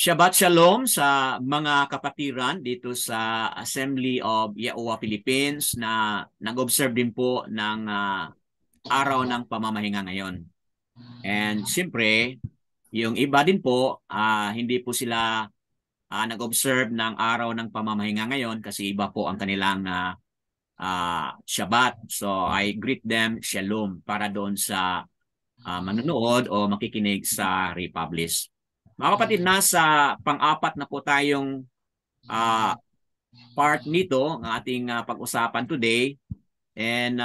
Shabbat Shalom sa mga kapatiran dito sa Assembly of Yahuwah Philippines na nag-observe din po ng araw ng pamamahinga ngayon. And siyempre, yung iba din po, hindi po sila nag-observe ng araw ng pamamahinga ngayon kasi iba po ang kanilang Shabbat. So I greet them Shalom para doon sa manonood o makikinig sa Republish. Mga kapatid, nasa pang-apat na po tayong uh, part nito ng ating pag-usapan today, and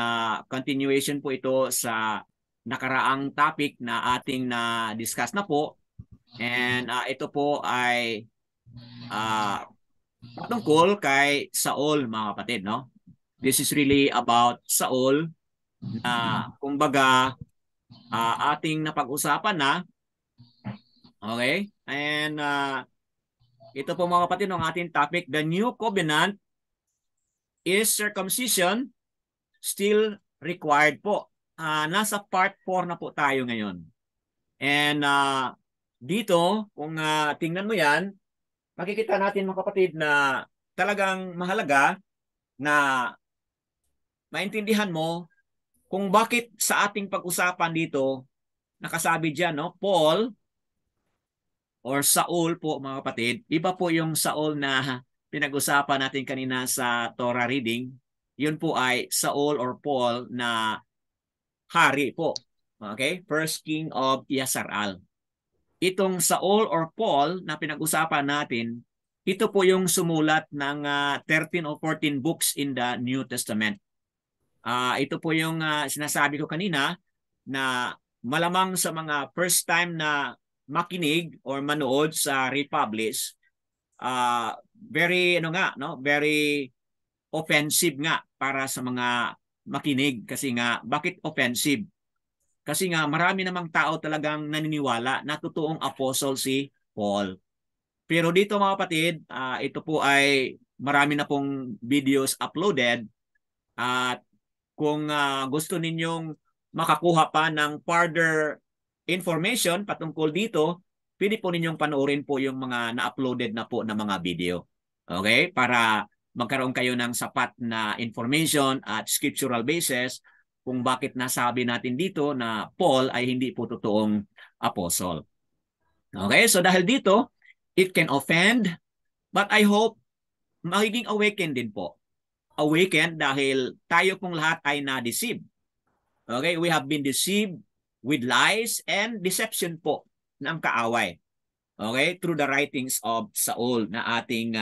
continuation po ito sa nakaraang topic na ating na-discuss na po, and ito po ay patungkol kay Saul, mga kapatid, no? This is really about Saul na kumbaga ating napag-usapan na. Okay? And ito po mga kapatid ng ating topic, the new covenant is circumcision still required po. Nasa part 4 na po tayo ngayon. And dito, kung tingnan mo yan, makikita natin mga kapatid na talagang mahalaga na maintindihan mo kung bakit sa ating pag-usapan dito, nakasabi dyan, no? Paul or Saul po mga kapatid, iba po yung Saul na pinag-usapan natin kanina sa Torah reading. Yun po ay Saul or Paul na hari po. Okay? First king of Yasharal. Itong Saul or Paul na pinag-usapan natin, ito po yung sumulat ng 13 or 14 books in the New Testament. Ito po yung sinasabi ko kanina na malamang sa mga first time na makinig or manood sa Republish, very very offensive nga para sa mga makinig. Kasi nga, bakit offensive? Kasi nga marami namang tao talagang naniniwala na totoong apostle si Paul. Pero dito mga kapatid, ito po ay marami na pong videos uploaded, at kung gusto ninyong makakuha pa ng further information patungkol dito, pwede po ninyong panoorin po yung mga na-uploaded na po na mga video. Okay? Para magkaroon kayo ng sapat na information at scriptural basis kung bakit nasabi natin dito na Paul ay hindi po totoong apostle. Okay? So dahil dito, it can offend, but I hope magiging awakened din po. Awakened dahil tayo pong lahat ay na-deceive. Okay? We have been deceived with lies and deception po ng kaaway. Okay? Through the writings of Saul na ating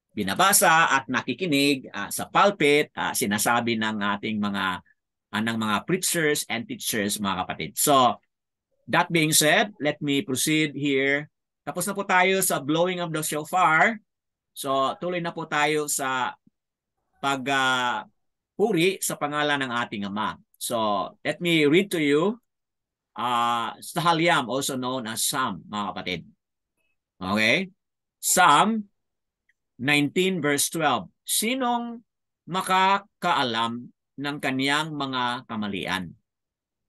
binabasa at nakikinig sa pulpit, sinasabi ng ating mga preachers and teachers, mga kapatid. So, that being said, let me proceed here. Tapos na po tayo sa blowing of the shofar. So, tuloy na po tayo sa pagpuri sa pangalan ng ating Ama. So, let me read to you Sahalyam, also known as Psalm, mga kapatid. Okay? Psalm 19 verse 12. Sinong makakaalam ng kaniyang mga kamalian?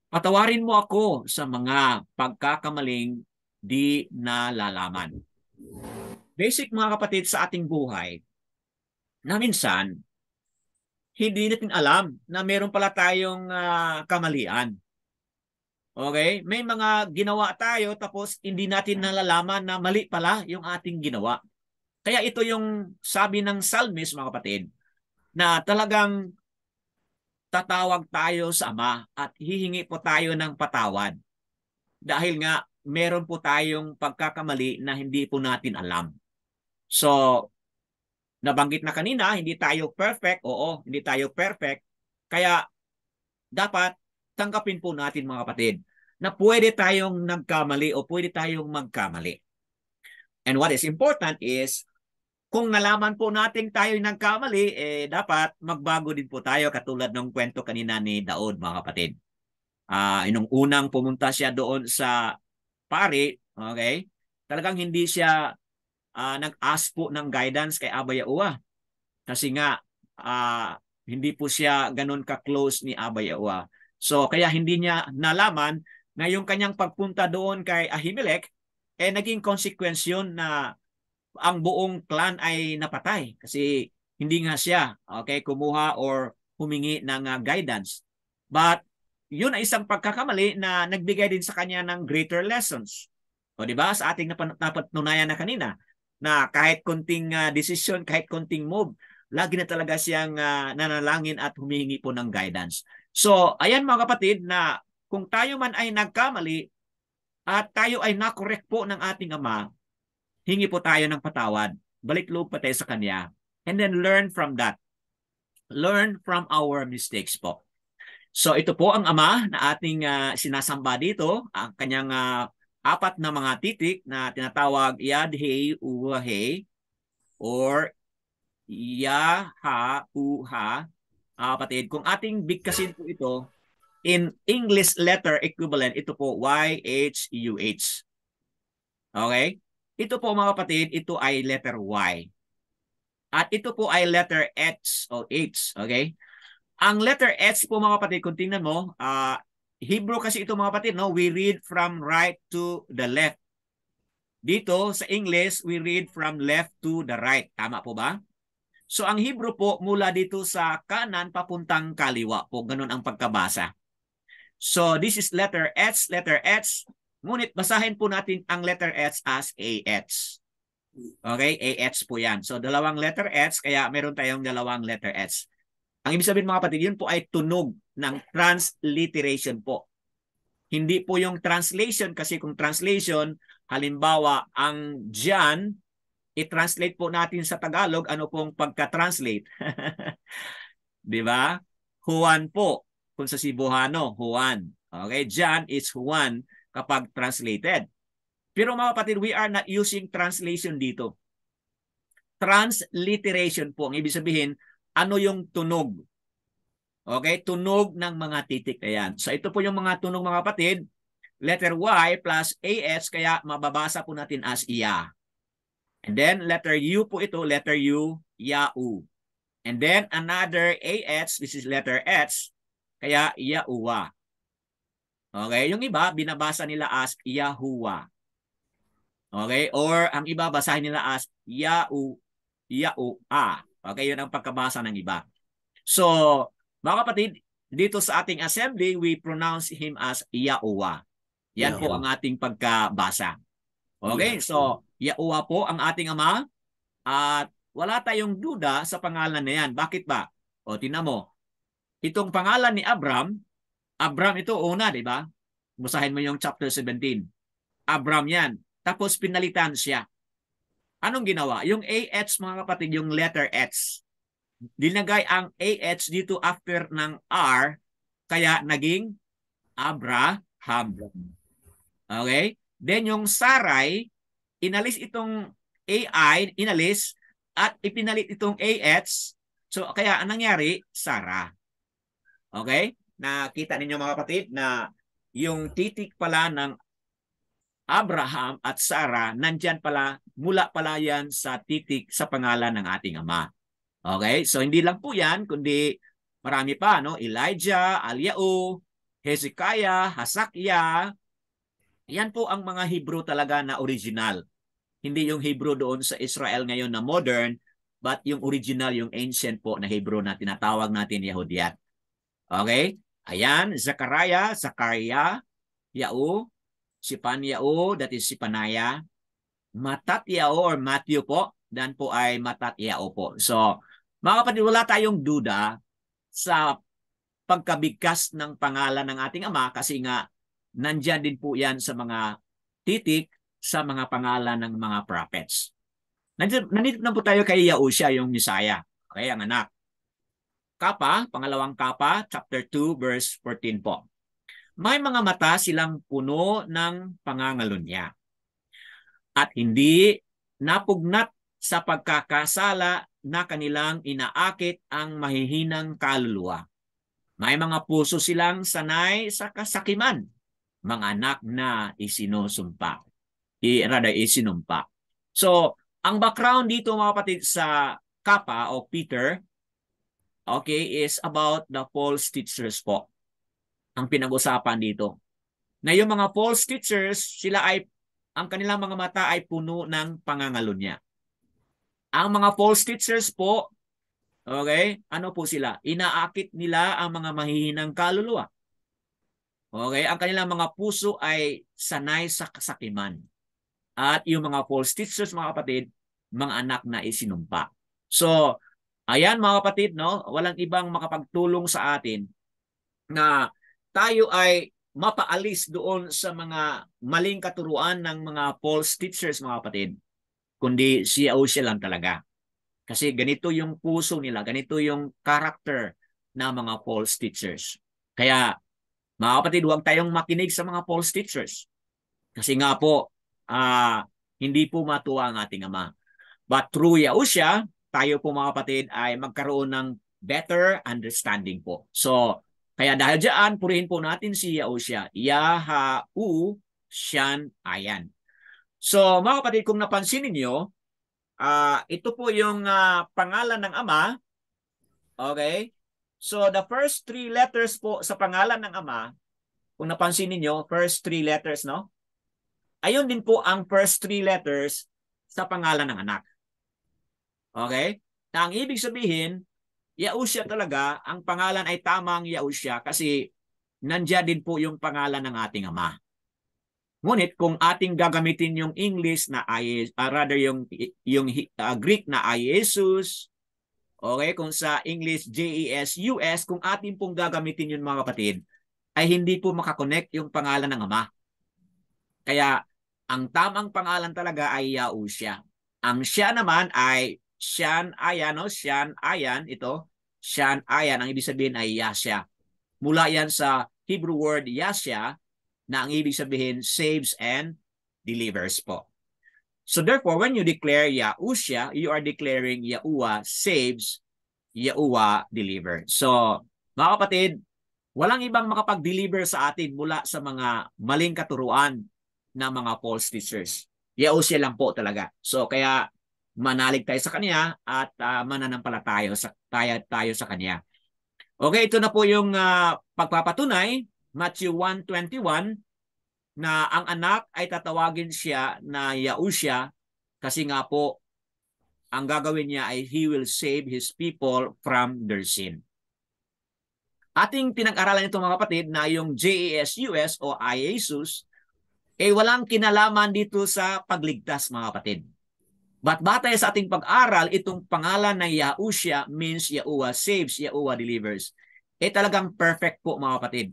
Patawarin mo ako sa mga pagkakamaling di nalalaman. Basic mga kapatid sa ating buhay, na minsan, hindi natin alam na meron pala tayong kamalian. Okay? May mga ginawa tayo tapos hindi natin nalalaman na mali pala yung ating ginawa. Kaya ito yung sabi ng psalmist, mga kapatid, na talagang tatawag tayo sa Ama at hihingi po tayo ng patawad. Dahil nga meron po tayong pagkakamali na hindi po natin alam. So, nabanggit na kanina, hindi tayo perfect. Oo, hindi tayo perfect. Kaya dapat tanggapin po natin, mga kapatid, na pwede tayong nagkamali o pwede tayong magkamali. And what is important is, kung nalaman po natin tayo nagkamali, dapat magbago din po tayo, katulad ng kwento kanina ni Daud, mga kapatid. Nung unang pumunta siya doon sa pari, okay, talagang hindi siya nag-ask po ng guidance kay Abba Yahuwah. Kasi nga, hindi po siya ganun ka-close ni Abba Yahuwah. So, kaya hindi niya nalaman na yung kanyang pagpunta doon kay Ahimelech naging consequence yun na ang buong clan ay napatay kasi hindi nga siya kumuha or humingi ng guidance. But yun ay isang pagkakamali na nagbigay din sa kanya ng greater lessons. O di ba? Sa ating napatunayan na kanina na kahit konting decision, kahit konting move, lagi na talaga siyang nanalangin at humihingi po ng guidance. So, ayan mga kapatid na kung tayo man ay nagkamali at tayo ay nakorek po ng ating Ama, hingi po tayo ng patawad. Balik loob pa tayo sa Kanya. And then learn from that. Learn from our mistakes po. So ito po ang Ama na ating sinasamba dito. Ang kanyang apat na mga titik na tinatawag Yad, He, Uha, He or Ya, Ha, Uha. Kapatid, kung ating bigkasin po ito, in English letter equivalent, ito po Y-H-U-H. Okay? Ito po mga kapatid, ito ay letter Y. At ito po ay letter H o H. Okay? Ang letter H po mga kapatid, kung tingnan mo, Hebrew kasi ito mga kapatid, no? We read from right to the left. Dito sa English, we read from left to the right. Tama po ba? So ang Hebrew po mula dito sa kanan papuntang kaliwa po. Ganun ang pagkabasa. So this is letter H, letter H. Ngunit basahin po natin ang letter H as AH. Okay, AH po yan. So dalawang letter H, kaya meron tayong dalawang letter H. Ang ibig sabihin mga kapatid, yun po ay tunog ng transliteration po. Hindi po yung translation kasi kung translation, halimbawa ang John, i-translate po natin sa Tagalog, ano pong pagka-translate? Di ba? Juan po. Kung sa Cebuano, Juan. Okay, John is Juan kapag translated. Pero mga kapatid, we are not using translation dito. Transliteration po. Ang ibig sabihin, ano yung tunog? Okay, tunog ng mga titik na yan. So ito po yung mga tunog mga kapatid. Letter Y plus AH, kaya mababasa po natin as iya. And then letter U po ito, letter U, ya-u. And then another AH, this is letter H, kaya ya-uwa. Okay, yung iba, binabasa nila as Yahuwa. Okay, or ang iba, basahin nila as ya-u, ya-u-a. Okay, yun ang pagkabasa ng iba. So, mga kapatid, dito sa ating assembly, we pronounce him as Yahuwa. Yan po ang ating pagkabasa. Okay, so Yahuwa po ang ating Ama at wala tayong duda sa pangalan na yan. Bakit ba? O, tingnan mo. Itong pangalan ni Abram ito una, di ba? Basahin mo yung chapter 17. Abram yan. Tapos pinalitan siya. Anong ginawa? Yung AH, mga kapatid, yung letter H. Dinagay ang AH dito after ng R, kaya naging Abraham. Okay? Then yung Sarai, inalis itong AI, inalis, at ipinalit itong AH. So kaya anong nangyari? Sarah. Okay? Nakita ninyo mga kapatid na yung titik pala ng Abraham at Sarah, nandyan pala, mula pala yan sa titik sa pangalan ng ating Ama. Okay? So hindi lang po yan, kundi marami pa, no? Elijah, Aliao, Hezekiah, Hasakya. Yan po ang mga Hebrew talaga na original. Hindi yung Hebrew doon sa Israel ngayon na modern, but yung original, yung ancient po na Hebrew na tinatawag natin Yehudiyat. Okay? Ayan, Zechariah, Yao, Sipanyao, that is Sipanaya, Matatyao or Matthew po, dan po ay Matatyao po. So, mga kapatid, wala tayong duda sa pagkabigkas ng pangalan ng ating Ama kasi nga nandyan din po yan sa mga titik sa mga pangalan ng mga prophets. Nandito na po tayo kay Yahusha, yung Messiah. Okay, ang anak. Kapa, pangalawang kapa, chapter 2, verse 14 po. May mga mata silang puno ng pangangalunya at hindi napugnat sa pagkakasala na kanilang inaakit ang mahihinang kaluluwa. May mga puso silang sanay sa kasakiman, mga anak na isinusumpa. Isinumpa. So, ang background dito mga kapatid sa Kapa o Peter, okay, is about the false teachers po. Ang pinag-usapan dito. Na yung mga false teachers, sila ay ang kanilang mga mata ay puno ng pangangalunya. Ang mga false teachers po, okay, ano po sila? Inaakit nila ang mga mahihinang kaluluwa. Okay, ang kanilang mga puso ay sanay sa kasakiman. At yung mga false teachers, mga kapatid, mga anak na isinumpa. So, ayan mga kapatid, no? Walang ibang makapagtulong sa atin na tayo ay mapaalis doon sa mga maling katuruan ng mga false teachers, mga kapatid, kundi si Yahushua lang talaga. Kasi ganito yung puso nila, ganito yung character ng mga false teachers. Kaya, mga kapatid, huwag tayong makinig sa mga false teachers. Kasi nga po, hindi po matuwa ang ating Ama. But through Yahushua, tayo po mga kapatid ay magkaroon ng better understanding po. So, kaya dahil dyan, purihin po natin si Yahushua. Yahu Shan Ayan. So, mga kapatid, kung napansin niyo, ito po yung pangalan ng Ama. Okay? So, the first three letters po sa pangalan ng Ama, kung napansin niyo, first three letters, no? Ayun din po ang first three letters sa pangalan ng anak. Okay? Na ang ibig sabihin, Yahushua talaga, ang pangalan ay tamang Yahushua kasi nandiyan din po yung pangalan ng ating Ama. Ngunit kung ating gagamitin yung English na rather yung Greek na Jesus, okay, kung sa English Jesus, kung ating pong gagamitin yun mga kapatid, ay hindi po makakonect yung pangalan ng Ama. Kaya ang tamang pangalan talaga ay Yahushua. Ang siya naman ay Shan Ayan, no? Shan Ayan, ito. Shan Ayan, ang ibig sabihin ay Yasha. Mula yan sa Hebrew word Yasha, na ang ibig sabihin saves and delivers po. So therefore, when you declare Yahushua, you are declaring Yahuwah saves, Yahuwah delivers. So, mga kapatid, walang ibang makapag-deliver sa atin mula sa mga maling katuruan ng mga false teachers. Yahushua lang po talaga. So kaya manalig tayo sa kanya at mananampalataya tayo sa kanya. Okay, ito na po yung pagpapatunay, Matthew 1:21, na ang anak ay tatawagin siya na Yahushua kasi nga po ang gagawin niya ay he will save his people from their sin. Ating pinag-aralan ito mga kapatid na yung Jesus o Jesus walang kinalaman dito sa pagligtas mga kapatid. But batay sa ating pag-aral, itong pangalan na Yahushua means Yahuwah saves, Yahuwah delivers. Talagang perfect po mga kapatid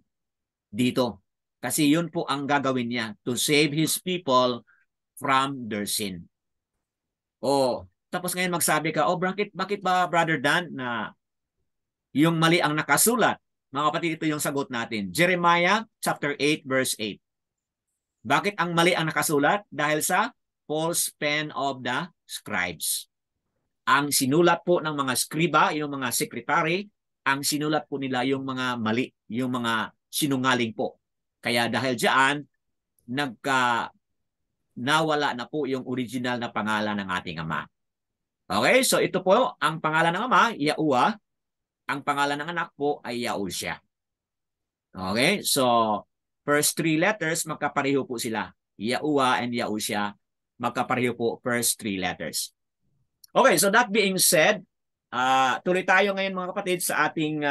dito. Kasi yun po ang gagawin niya, to save His people from their sin. Tapos ngayon magsabi ka, bakit ba Brother Dan na yung mali ang nakasulat? Mga kapatid, ito yung sagot natin. Jeremiah chapter 8 verse 8. Bakit ang mali ang nakasulat? Dahil sa false pen of the scribes. Ang sinulat po ng mga skriba, yung mga secretary, ang sinulat po nila yung mga mali, yung mga sinungaling po. Kaya dahil diyan, nawala na po yung original na pangalan ng ating Ama. Okay, so ito po ang pangalan ng Ama, Yahuwah. Ang pangalan ng anak po ay Yahushua. Okay, so first three letters, magkapareho po sila. Yahuwah and Yahushua, magkapareho po first three letters. Okay, so that being said, tuloy tayo ngayon mga kapatid sa ating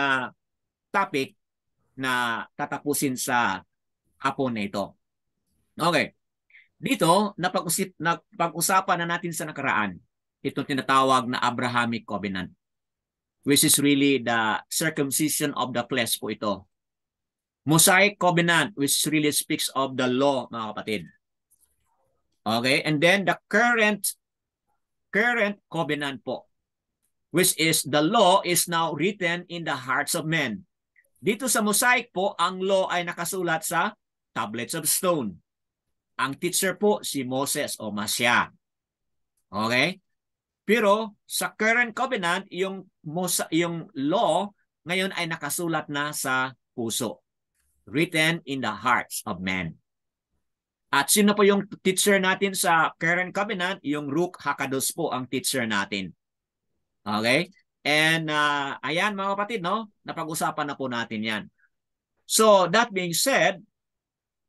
topic na tatapusin sa hapon na ito. Okay, dito napag-usapan na natin sa nakaraan itong tinatawag na Abrahamic Covenant, which is really the circumcision of the flesh po ito. Mosaic Covenant, which really speaks of the law, mga kapatid. Okay, and then the current covenant po, which is the law is now written in the hearts of men. Dito sa Mosaic po, ang law ay nakasulat sa tablets of stone. Ang teacher po si Moses o Masya. Okay? Pero sa current covenant, yung law ngayon ay nakasulat na sa puso. Written in the hearts of men. At sino po yung teacher natin sa current covenant? Yung Ruach HaKodesh po ang teacher natin. Okay? And ayan mga kapatid, no? Napag-usapan na po natin yan. So that being said,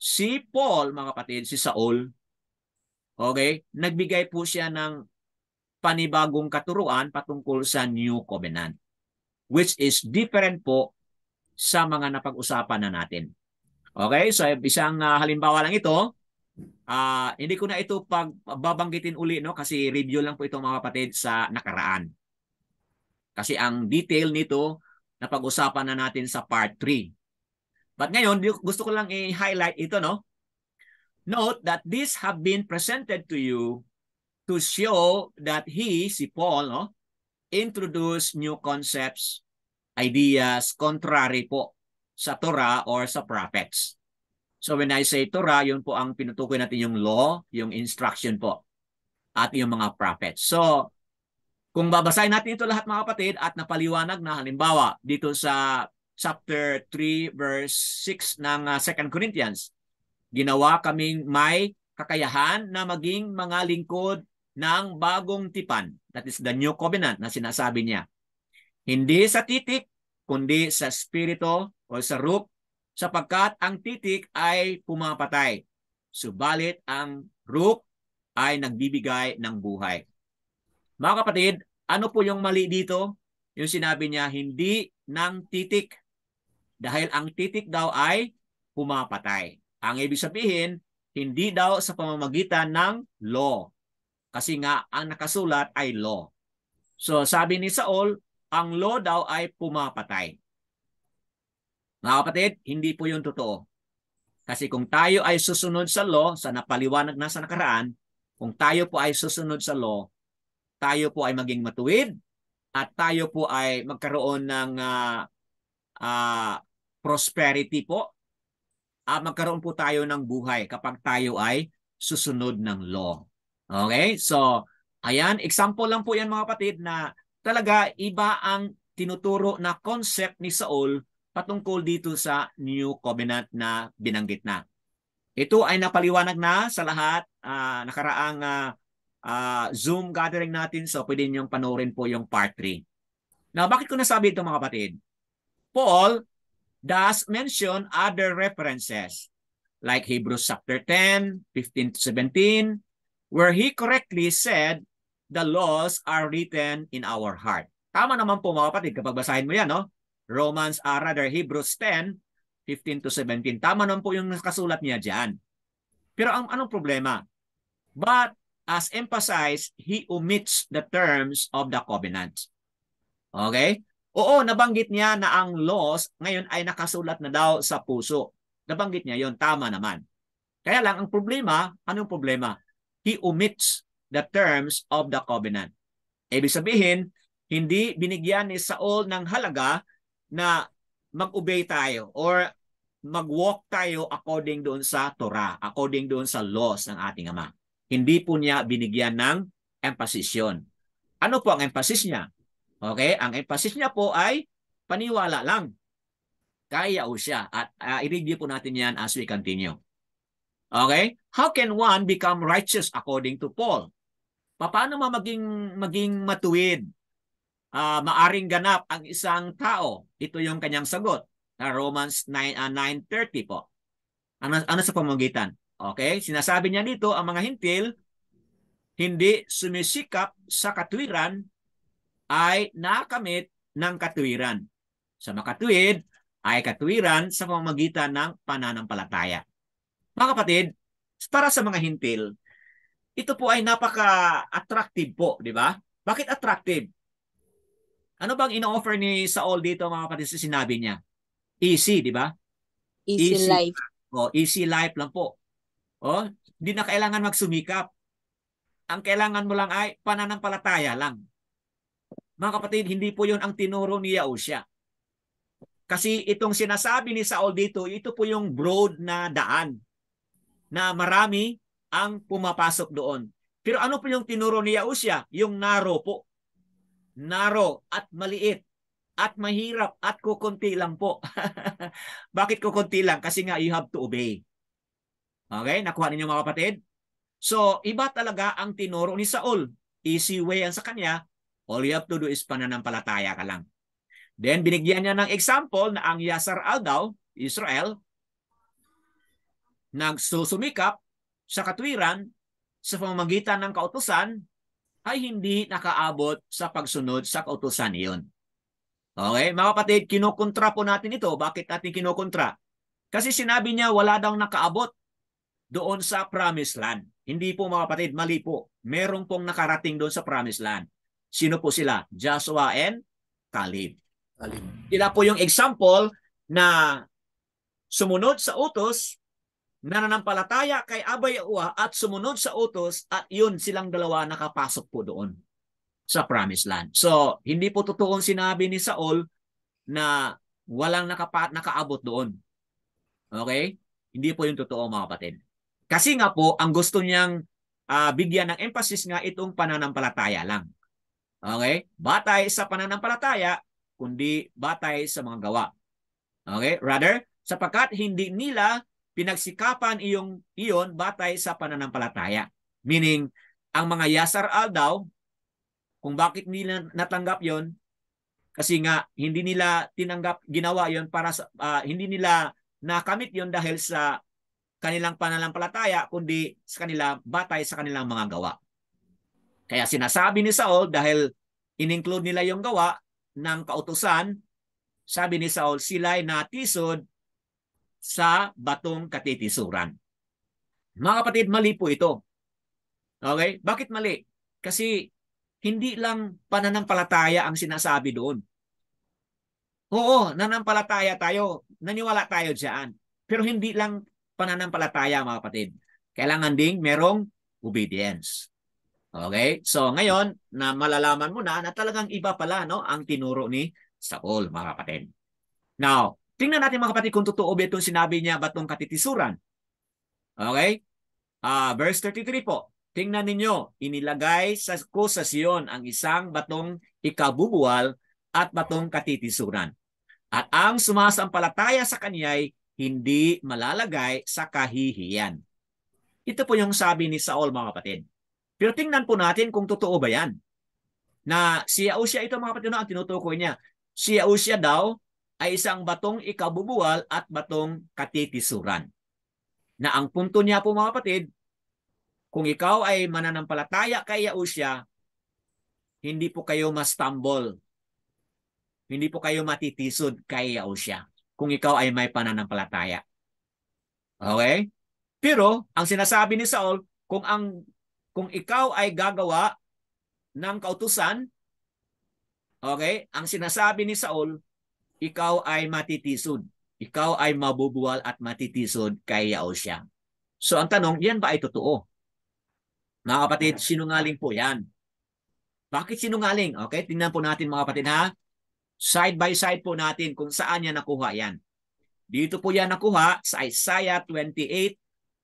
si Paul, mga kapatid, si Saul, Okay? Nagbigay po siya ng panibagong katuruan patungkol sa New Covenant, which is different po sa mga napag-usapan na natin. Okay? So isang halimbawa lang ito. Hindi ko na ito pagbabanggitin uli, no, kasi review lang po ito mga kapatid sa nakaraan. Kasi ang detail nito napag-usapan na natin sa part 3. But ngayon, gusto ko lang i-highlight ito, no? Note that these have been presented to you to show that si Paul, no, introduced new concepts, ideas, contrary po sa Torah or sa prophets. So when I say Torah, yun po ang pinutukoy natin yung law, yung instruction po, at yung mga prophets. So, kung babasahin natin ito lahat mga kapatid at napaliwanag na halimbawa dito sa chapter 3 verse 6 ng 2 Corinthians, ginawa kaming may kakayahan na maging mga lingkod ng bagong tipan. That is the new covenant na sinasabi niya. Hindi sa titik, kundi sa spirito o sa rup, sapagkat ang titik ay pumapatay. Subalit ang rup ay nagbibigay ng buhay. Mga kapatid, ano po yung mali dito? Yung sinabi niya, hindi ng titik. Dahil ang titik daw ay pumapatay. Ang ibig sabihin, hindi daw sa pamamagitan ng law. Kasi nga, ang nakasulat ay law. So sabi ni Saul, ang law daw ay pumapatay. Mga kapatid, hindi po yung totoo. Kasi kung tayo ay susunod sa law, sa napaliwanag na sa nakaraan, kung tayo po ay susunod sa law, tayo po ay maging matuwid at tayo po ay magkaroon ng prosperity po. Magkaroon po tayo ng buhay kapag tayo ay susunod ng law. Okay? So, ayan, example lang po yan mga kapatid na talaga iba ang tinuturo na concept ni Saul patungkol dito sa New Covenant na binanggit na. Ito ay napaliwanag na sa lahat nakaraang Zoom gathering natin. So, pwede niyong panoorin po yung part 3. Now, bakit ko nasabi ito mga kapatid? Paul does mention other references like Hebrews chapter 10, 15 to 17, where he correctly said the laws are written in our heart. Tama naman po mga kapatid kapag basahin mo yan, no? Hebrews 10, 15 to 17. Tama naman po yung nakasulat niya dyan. Pero anong problema? But as emphasized, he omits the terms of the covenant. Okay? Oo, nabanggit niya na ang laws ngayon ay nakasulat na daw sa puso. Nabanggit niya yon, tama naman. Kaya lang, ang problema, anong problema? He omits the terms of the covenant. Ibig sabihin, hindi binigyan ni Saul ng halaga na mag-obey tayo or mag-walk tayo according doon sa Torah, according doon sa laws ng ating Ama. Hindi po niya binigyan ng emphasis yun. Ano po ang emphasis niya? Okay, ang emphasis niya po ay paniwala lang. Kaya o siya. At i-review po natin yan as we continue. Okay? How can one become righteous according to Paul? Paano maging matuwid? Maaring ganap ang isang tao. Ito yung kanyang sagot. Romans 9:30 po. Ano sa pamamagitan? Okay? Sinasabi niya dito, ang mga hintil, hindi sumisikap sa katwiran, ay nakamit ng katwiran. Sa makatuwid, ay katwiran sa pamamagitan ng pananampalataya. Mga kapatid, para sa mga hintil, ito po ay napaka-attractive po, di ba? Bakit attractive? Ano bang ino-offer ni Saul dito mga kapatid sa sinabi niya? Easy, di ba? Easy life. Easy life lang po. Hindi na kailangan magsumikap. Ang kailangan mo lang ay pananampalataya lang. Mga kapatid, hindi po yun ang tinuro ni Yahushua. Kasi itong sinasabi ni Saul dito, ito po yung broad na daan na marami ang pumapasok doon. Pero ano po yung tinuro ni Yahushua? Yung narrow po. Narrow at maliit at mahirap at kukunti lang po. Bakit kukunti lang? Kasi nga you have to obey. Okay? Nakuha ninyo mga kapatid? So, iba talaga ang tinuro ni Saul. Easy way yan sa kanya. All you have to do is pananampalataya ka lang. Then, binigyan niya ng example na ang Yasar Aldaw, Israel, nagsusumikap sa katwiran sa pamamagitan ng kautusan ay hindi nakaabot sa pagsunod sa kautusan iyon. Okay, mga kapatid, kinukontra po natin ito. Bakit natin kinukontra? Kasi sinabi niya wala daw nakaabot doon sa promised land. Hindi po mga kapatid, mali po. Merong pong nakarating doon sa promised land. Sino po sila? Joshua and Caleb. Sila po yung example na sumunod sa utos, nananampalataya kay Abba Yahuwah at sumunod sa utos at yun silang dalawa nakapasok po doon sa promised land. So, hindi po totoong sinabi ni Saul na walang nakaabot doon. Okay? Hindi po yung totoo mga kapatid. Kasi nga po, ang gusto niyang bigyan ng emphasis nga itong pananampalataya lang. Okay? Batay sa pananampalataya, kundi batay sa mga gawa. Okay? Rather, sapagkat hindi nila pinagsikapan iyon batay sa pananampalataya. Meaning, ang mga yasar-al daw, kung bakit nila natanggap yon, kasi nga hindi nila tinanggap, ginawa yon para sa, hindi nila nakamit yon dahil sa kanilang pananampalataya, kundi sa kanila batay sa kanilang mga gawa. Kaya sinasabi ni Saul, dahil in-include nila yung gawa ng kautusan, sabi ni Saul, sila'y natisod sa batong katitisuran. Mga kapatid, mali po ito. Okay? Bakit mali? Kasi hindi lang pananampalataya ang sinasabi doon. Oo, nanampalataya tayo. Naniwala tayo diyan. Pero hindi lang pananampalataya, mga kapatid. Kailangan ding merong obedience. Okay? So ngayon, na malalaman mo na talagang iba pala no, ang tinuro ni Saul, mga kapatid. Now, tingnan natin mga kapatid kung totoo ba itong sinabi niya batong katitisuran. Okay? Verse 33 po. Tingnan ninyo, inilagay ko sa Sion ang isang batong ikabubuwal at batong katitisuran. At ang sumasampalataya sa kanya'y hindi malalagay sa kahihiyan. Ito po yung sabi ni Saul, mga kapatid. Pero tingnan po natin kung totoo ba yan. Na si Yahushua, ito mga kapatid, ang tinutukoy niya. Si Yahushua daw ay isang batong ikabubuwal at batong katitisuran. Na ang punto niya po mga kapatid, kung ikaw ay mananampalataya kay Yahushua, hindi po kayo ma-stumble. Hindi po kayo matitisod kay Yahushua kung ikaw ay may pananampalataya. Okay? Pero ang sinasabi ni Saul, kung ikaw ay gagawa ng kautusan, okay? Ang sinasabi ni Saul, ikaw ay matitisod. Ikaw ay mabubuwal at matitisod kay Yahushua. So ang tanong, yan ba ay totoo? Mga kapatid, sinungaling po yan. Bakit sinungaling? Okay, tingnan po natin mga kapatid ha. Side by side po natin kung saan yan nakuha yan. Dito po yan nakuha sa Isaiah 28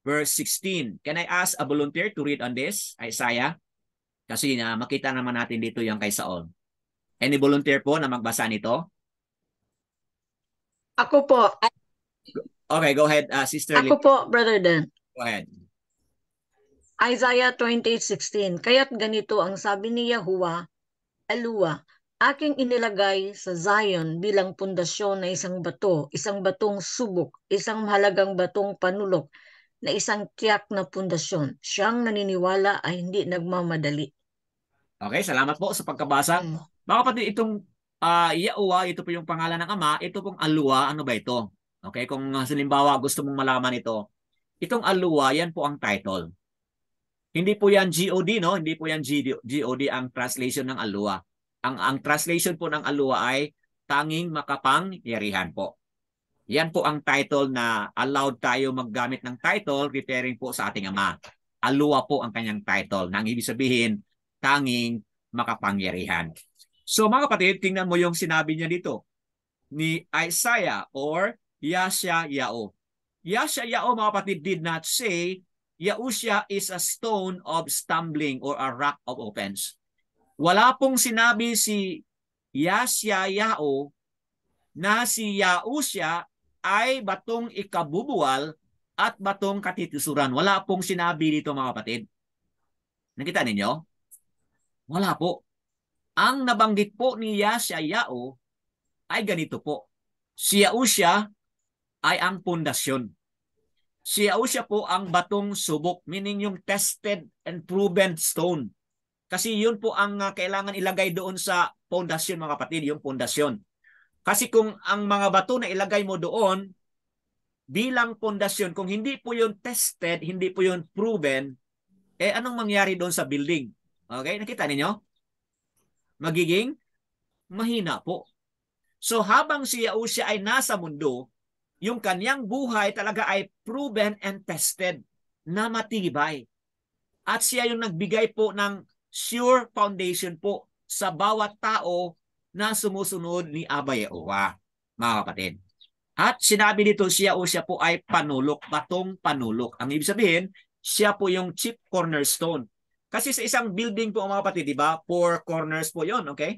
verse 16. Can I ask a volunteer to read on this? Isaiah? Kasi makita naman natin dito yung kay Saul. Any volunteer po na magbasa nito? Ako po. Okay, go ahead, Sister Ako po, Brother Dan. Go ahead. Isaiah 28:16. Kaya't ganito ang sabi ni Yahuwah, Aluwa, aking inilagay sa Zion bilang pundasyon na isang batong subok, isang mahalagang batong panulok, na isang tiyak na pundasyon. Siyang naniniwala ay hindi nagmamadali. Okay, salamat po sa pagkabasa. Mga kapatid, itong Yahuwah, ito po yung pangalan ng Ama, ito pong Aluwa, ano ba ito? Okay, kung halimbawa gusto mong malaman ito, itong Aluwa, yan po ang title. Hindi po yan GOD, no? Hindi po yan GOD ang translation ng Aluwa. Ang translation po ng Aluwa ay tanging makapangyarihan po. Yan po ang title na allowed tayo maggamit ng title referring po sa ating Ama. Aluwa po ang kanyang title. Nang ibig sabihin, tanging makapangyarihan. So mga kapatid, tingnan mo yung sinabi niya dito ni Isaiah or Yashayahu. Yashayahu, mga kapatid, did not say Yahushua is a stone of stumbling or a rock of offense. Wala pong sinabi si Yashayahu na si Yahushua ay batong ikabubuwal at batong katitisuran. Wala pong sinabi dito mga kapatid. Nakita ninyo? Wala po. Ang nabanggit po ni Yashayahu ay ganito po. Si Yahushua ay ang pundasyon. Si Yahushua po ang batong subok, meaning yung tested and proven stone. Kasi yun po ang kailangan ilagay doon sa pundasyon, mga kapatid, yung pundasyon. Kasi kung ang mga bato na ilagay mo doon bilang pundasyon, kung hindi po yun tested, hindi po yun proven, anong mangyari doon sa building? Okay, nakita ninyo? Magiging mahina po. So habang si Yahushua ay nasa mundo, yung kanyang buhay talaga ay proven and tested na matibay. At siya yung nagbigay po ng sure foundation po sa bawat tao na sumusunod ni Aba Yehowa, mga kapatid. At sinabi dito siya po ay panulok, batong panulok. Ang ibig sabihin, siya po yung chief cornerstone. Kasi sa isang building po mga kapatid, di ba? 4 corners po yon, okay?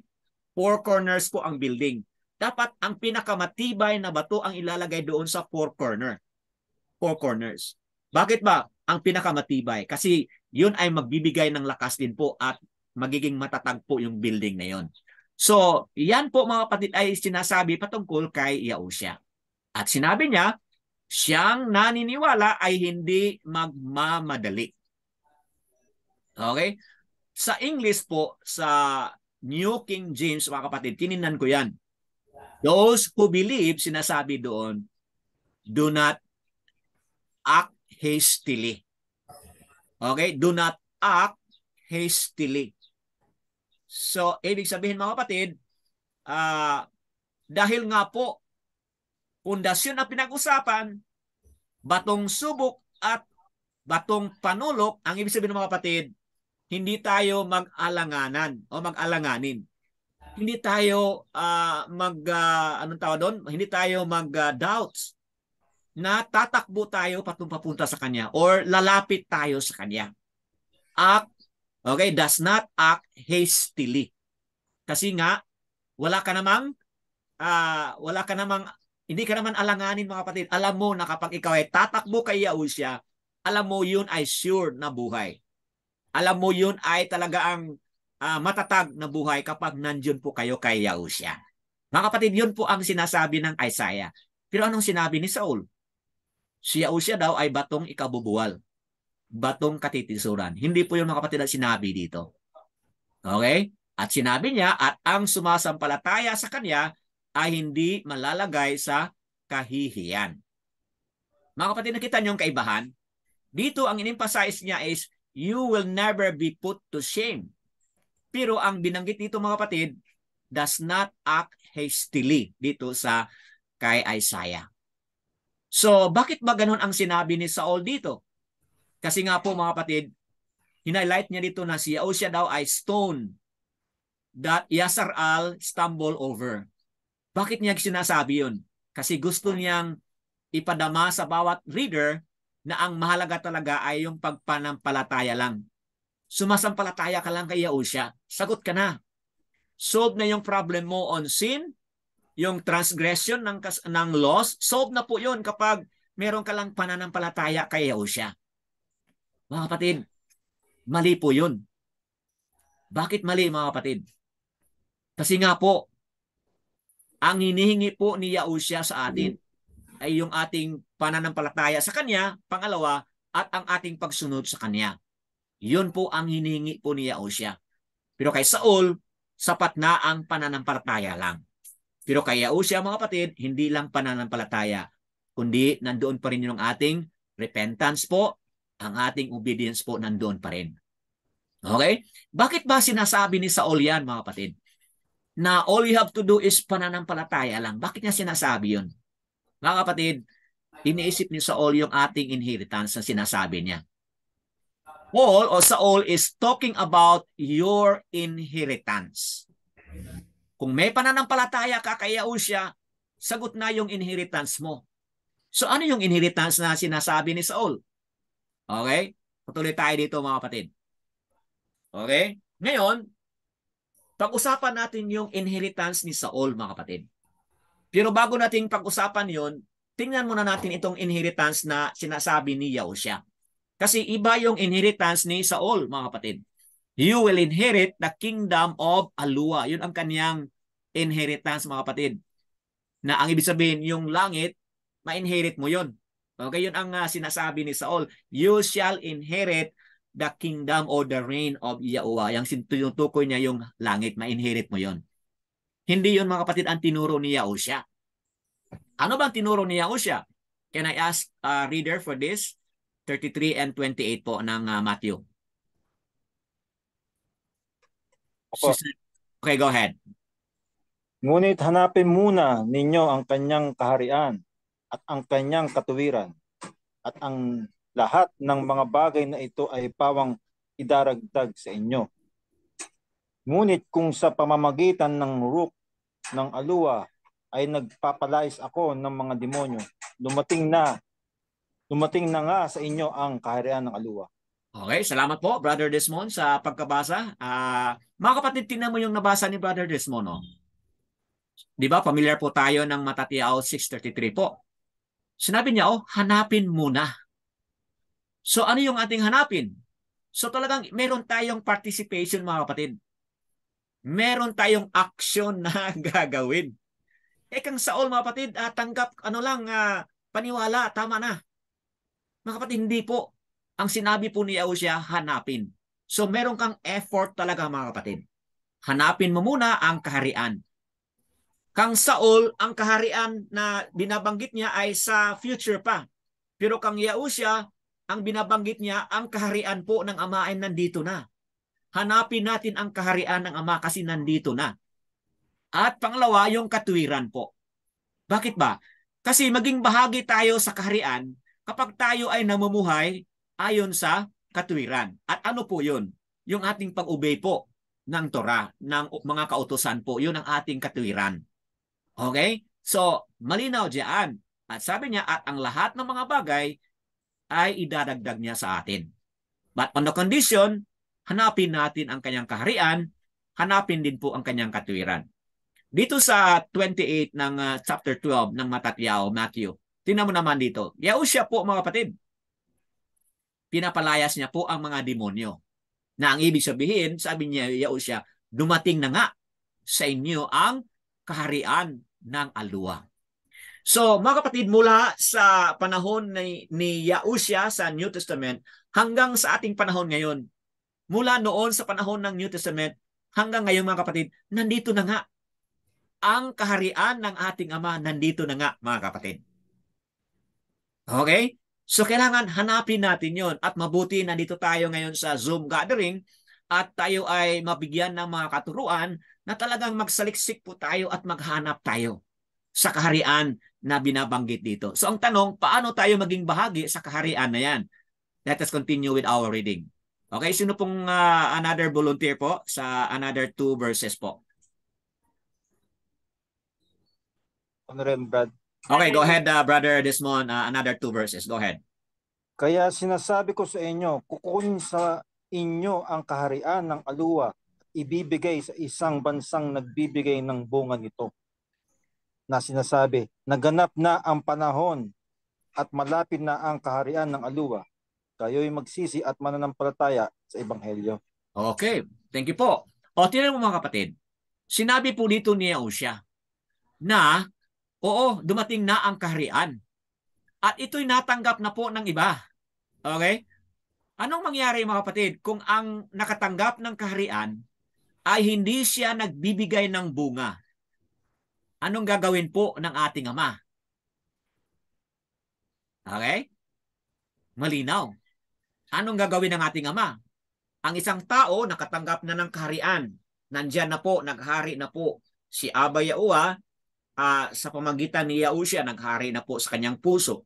4 corners po ang building. Dapat ang pinakamatibay na bato ang ilalagay doon sa 4 corners. Bakit ba ang pinakamatibay? Kasi yun ay magbibigay ng lakas din po at magiging matatag po yung building na yon. So, yan po mga kapatid ay sinasabi patungkol kay Yahushua. At sinabi niya, siyang naniniwala ay hindi magmamadali. Okay? Sa English po, sa New King James, mga kapatid, tiningnan ko yan. Those who believe, sinasabi doon, do not act hastily. Okay? Do not act hastily. So, ibig sabihin mga kapatid, dahil nga po, pundasyon na pinag-usapan, batong subok at batong panulok, ang ibig sabihin mga kapatid, hindi tayo mag-alanganan o mag-alanganin. Hindi tayo anong tawag doon? Hindi tayo mag-doubts na tatakbo tayo papunta sa Kanya or lalapit tayo sa Kanya. Act, okay, does not act hastily. Kasi nga, wala ka namang, hindi ka naman alanganin mga kapatid. Alam mo na kapag ikaw ay tatakbo kay Yahushua, alam mo yun ay sure na buhay. Alam mo yun ay talaga ang matatag na buhay kapag nandiyon po kayo kay Yahushua. Mga kapatid, yun po ang sinasabi ng Isaiah. Pero anong sinabi ni Saul? Si Yahushua daw ay batong ikabubuwal. Batong katitisuran. Hindi po yung mga kapatid ang sinabi dito. Okay? At sinabi niya, at ang sumasampalataya sa kanya ay hindi malalagay sa kahihiyan. Mga kapatid, nakita niyo yung kaibahan? Dito ang in-emphasize niya is, you will never be put to shame. Pero ang binanggit dito mga kapatid, does not act hastily dito sa kay Isaiah. So, bakit ba ganun ang sinabi ni Saul dito? Kasi nga po mga kapatid, hinighlight niya dito na si Yahushua daw ay stone that Yasar-al stumble over. Bakit niya sinasabi yun? Kasi gusto niyang ipadama sa bawat reader na ang mahalaga talaga ay yung pagpanampalataya lang. Sumasampalataya ka lang kay Yahushua, sagot ka na. Solve na yung problem mo on sin, yung transgression ng laws, solve na po yun kapag meron ka lang pananampalataya kay Yahushua. Mga kapatid, mali po yun. Bakit mali mga kapatid? Kasi nga po, ang hinihingi po ni Yahushua sa atin ay yung ating pananampalataya sa Kanya, pangalawa, at ang ating pagsunod sa Kanya. Yun po ang hinihingi po ni Yahushua. Pero kay Saul, sapat na ang pananampalataya lang. Pero kay Yahushua mga kapatid, hindi lang pananampalataya, kundi nandoon pa rin yung ating repentance po, ang ating obedience po nandoon pa rin. Okay? Bakit ba sinasabi ni Saul yan mga kapatid? Na all you have to do is pananampalataya lang. Bakit niya sinasabi yun? Mga kapatid, iniisip ni Saul yung ating inheritance na sinasabi niya. Paul o Saul is talking about your inheritance. Kung may pananampalataya ka kay Yahushua, sagot na yung inheritance mo. So ano yung inheritance na sinasabi ni Saul? Okay? Patuloy tayo dito mga kapatid. Okay? Ngayon, pag-usapan natin yung inheritance ni Saul mga kapatid. Pero bago natin pag-usapan yon, tingnan muna natin itong inheritance na sinasabi ni Yahushua. Kasi iba yung inheritance ni Saul mga kapatid. You will inherit the kingdom of Alua. Yun ang kanyang inheritance mga kapatid. Na ang ibig sabihin, yung langit, ma-inherit mo yun. Okay, yun ang sinasabi ni Saul. You shall inherit the kingdom or the reign of Yahuwah. Yung tinutukoy niya yung langit, ma-inherit mo yon. Hindi yun mga kapatid ang tinuro ni Yahusha. Ano bang tinuro ni Yahusha? Can I ask reader for this? 33 and 28 po ng Matthew. Opo. Okay, go ahead. Ngunit hanapin muna ninyo ang kanyang kaharian at ang kanyang katuwiran, at ang lahat ng mga bagay na ito ay pawang idaragdag sa inyo. Ngunit kung sa pamamagitan ng rook ng aluwa ay nagpapalais ako ng mga demonyo, dumating na nga sa inyo ang kaharian ng aluwa. Okay, salamat po Brother Desmond sa pagkabasa. Mga kapatid, tingnan mo yung nabasa ni Brother Desmond. No? Di ba, familiar po tayo ng Matatiao 6:33 po. Sinabi niya, hanapin muna. So ano yung ating hanapin? So talagang meron tayong participation mga kapatid. Meron tayong action na gagawin. Kang Saul mga kapatid, tanggap paniwala, tama na. Mga kapatid, hindi po. Ang sinabi po ni Yahusha, hanapin. So meron kang effort talaga mga kapatid. Hanapin mo muna ang kaharian. Kang Saul, ang kaharian na binabanggit niya ay sa future pa. Pero kang Yahusha, ang binabanggit niya, ang kaharian po ng Ama ay nandito na. Hanapin natin ang kaharian ng Ama kasi nandito na. At pangalawa, yung katuwiran po. Bakit ba? Kasi maging bahagi tayo sa kaharian kapag tayo ay namumuhay ayon sa katuwiran. At ano po yun? Yung ating pag-obey po ng Torah, ng mga kautusan po. Yun ang ating katuwiran. Okay? So, malinaw diyan. At sabi niya, at ang lahat ng mga bagay ay idadagdag niya sa atin. But on the condition, hanapin natin ang kanyang kaharian, hanapin din po ang kanyang katuwiran. Dito sa 28 ng chapter 12 ng Matatiao, Matthew, tingnan mo naman dito. Yahusha po mga kapatid, pinapalayas niya po ang mga demonyo. Na ang ibig sabihin, sabi niya Yahusha, dumating na nga sa inyo ang kaharian ng aluwa. So mga kapatid, mula sa panahon ni Yahusha sa New Testament hanggang sa ating panahon ngayon, mula noon sa panahon ng New Testament hanggang ngayon mga kapatid, nandito na nga ang kaharian ng ating Ama, nandito na nga mga kapatid. Okay? So kailangan hanapin natin yon at mabuti nandito tayo ngayon sa Zoom gathering at tayo ay mabigyan ng mga katuruan na talagang magsaliksik po tayo at maghanap tayo sa kaharian na binabanggit dito. So ang tanong, paano tayo maging bahagi sa kaharian na yan? Let us continue with our reading. Okay, sino pong another volunteer po sa another 2 verses po? Brad. Okay, go ahead, Brother Desmond. Another 2 verses. Go ahead. Kaya sinasabi ko sa inyo, kukunin sa inyo ang kaharian ng aluwa at ibibigay sa isang bansang nagbibigay ng bunga nito. Na sinasabi, naganap na ang panahon at malapit na ang kaharian ng aluwa. Kayo'y magsisi at mananampalataya sa Ebanghelyo. Okay, thank you po. O, tingnan mo mga kapatid. Sinabi po dito ni Yahusha na, oo, dumating na ang kaharian. At ito'y natanggap na po ng iba. Okay? Anong mangyari mga kapatid kung ang nakatanggap ng kaharian ay hindi siya nagbibigay ng bunga? Anong gagawin po ng ating Ama? Okay? Malinaw. Anong gagawin ng ating Ama? Ang isang tao nakatanggap na ng kaharian. Nandyan na po, naghari na po. Si Abba Yahuwah, sa pamagitan ni Yahusha, naghari na po sa kanyang puso.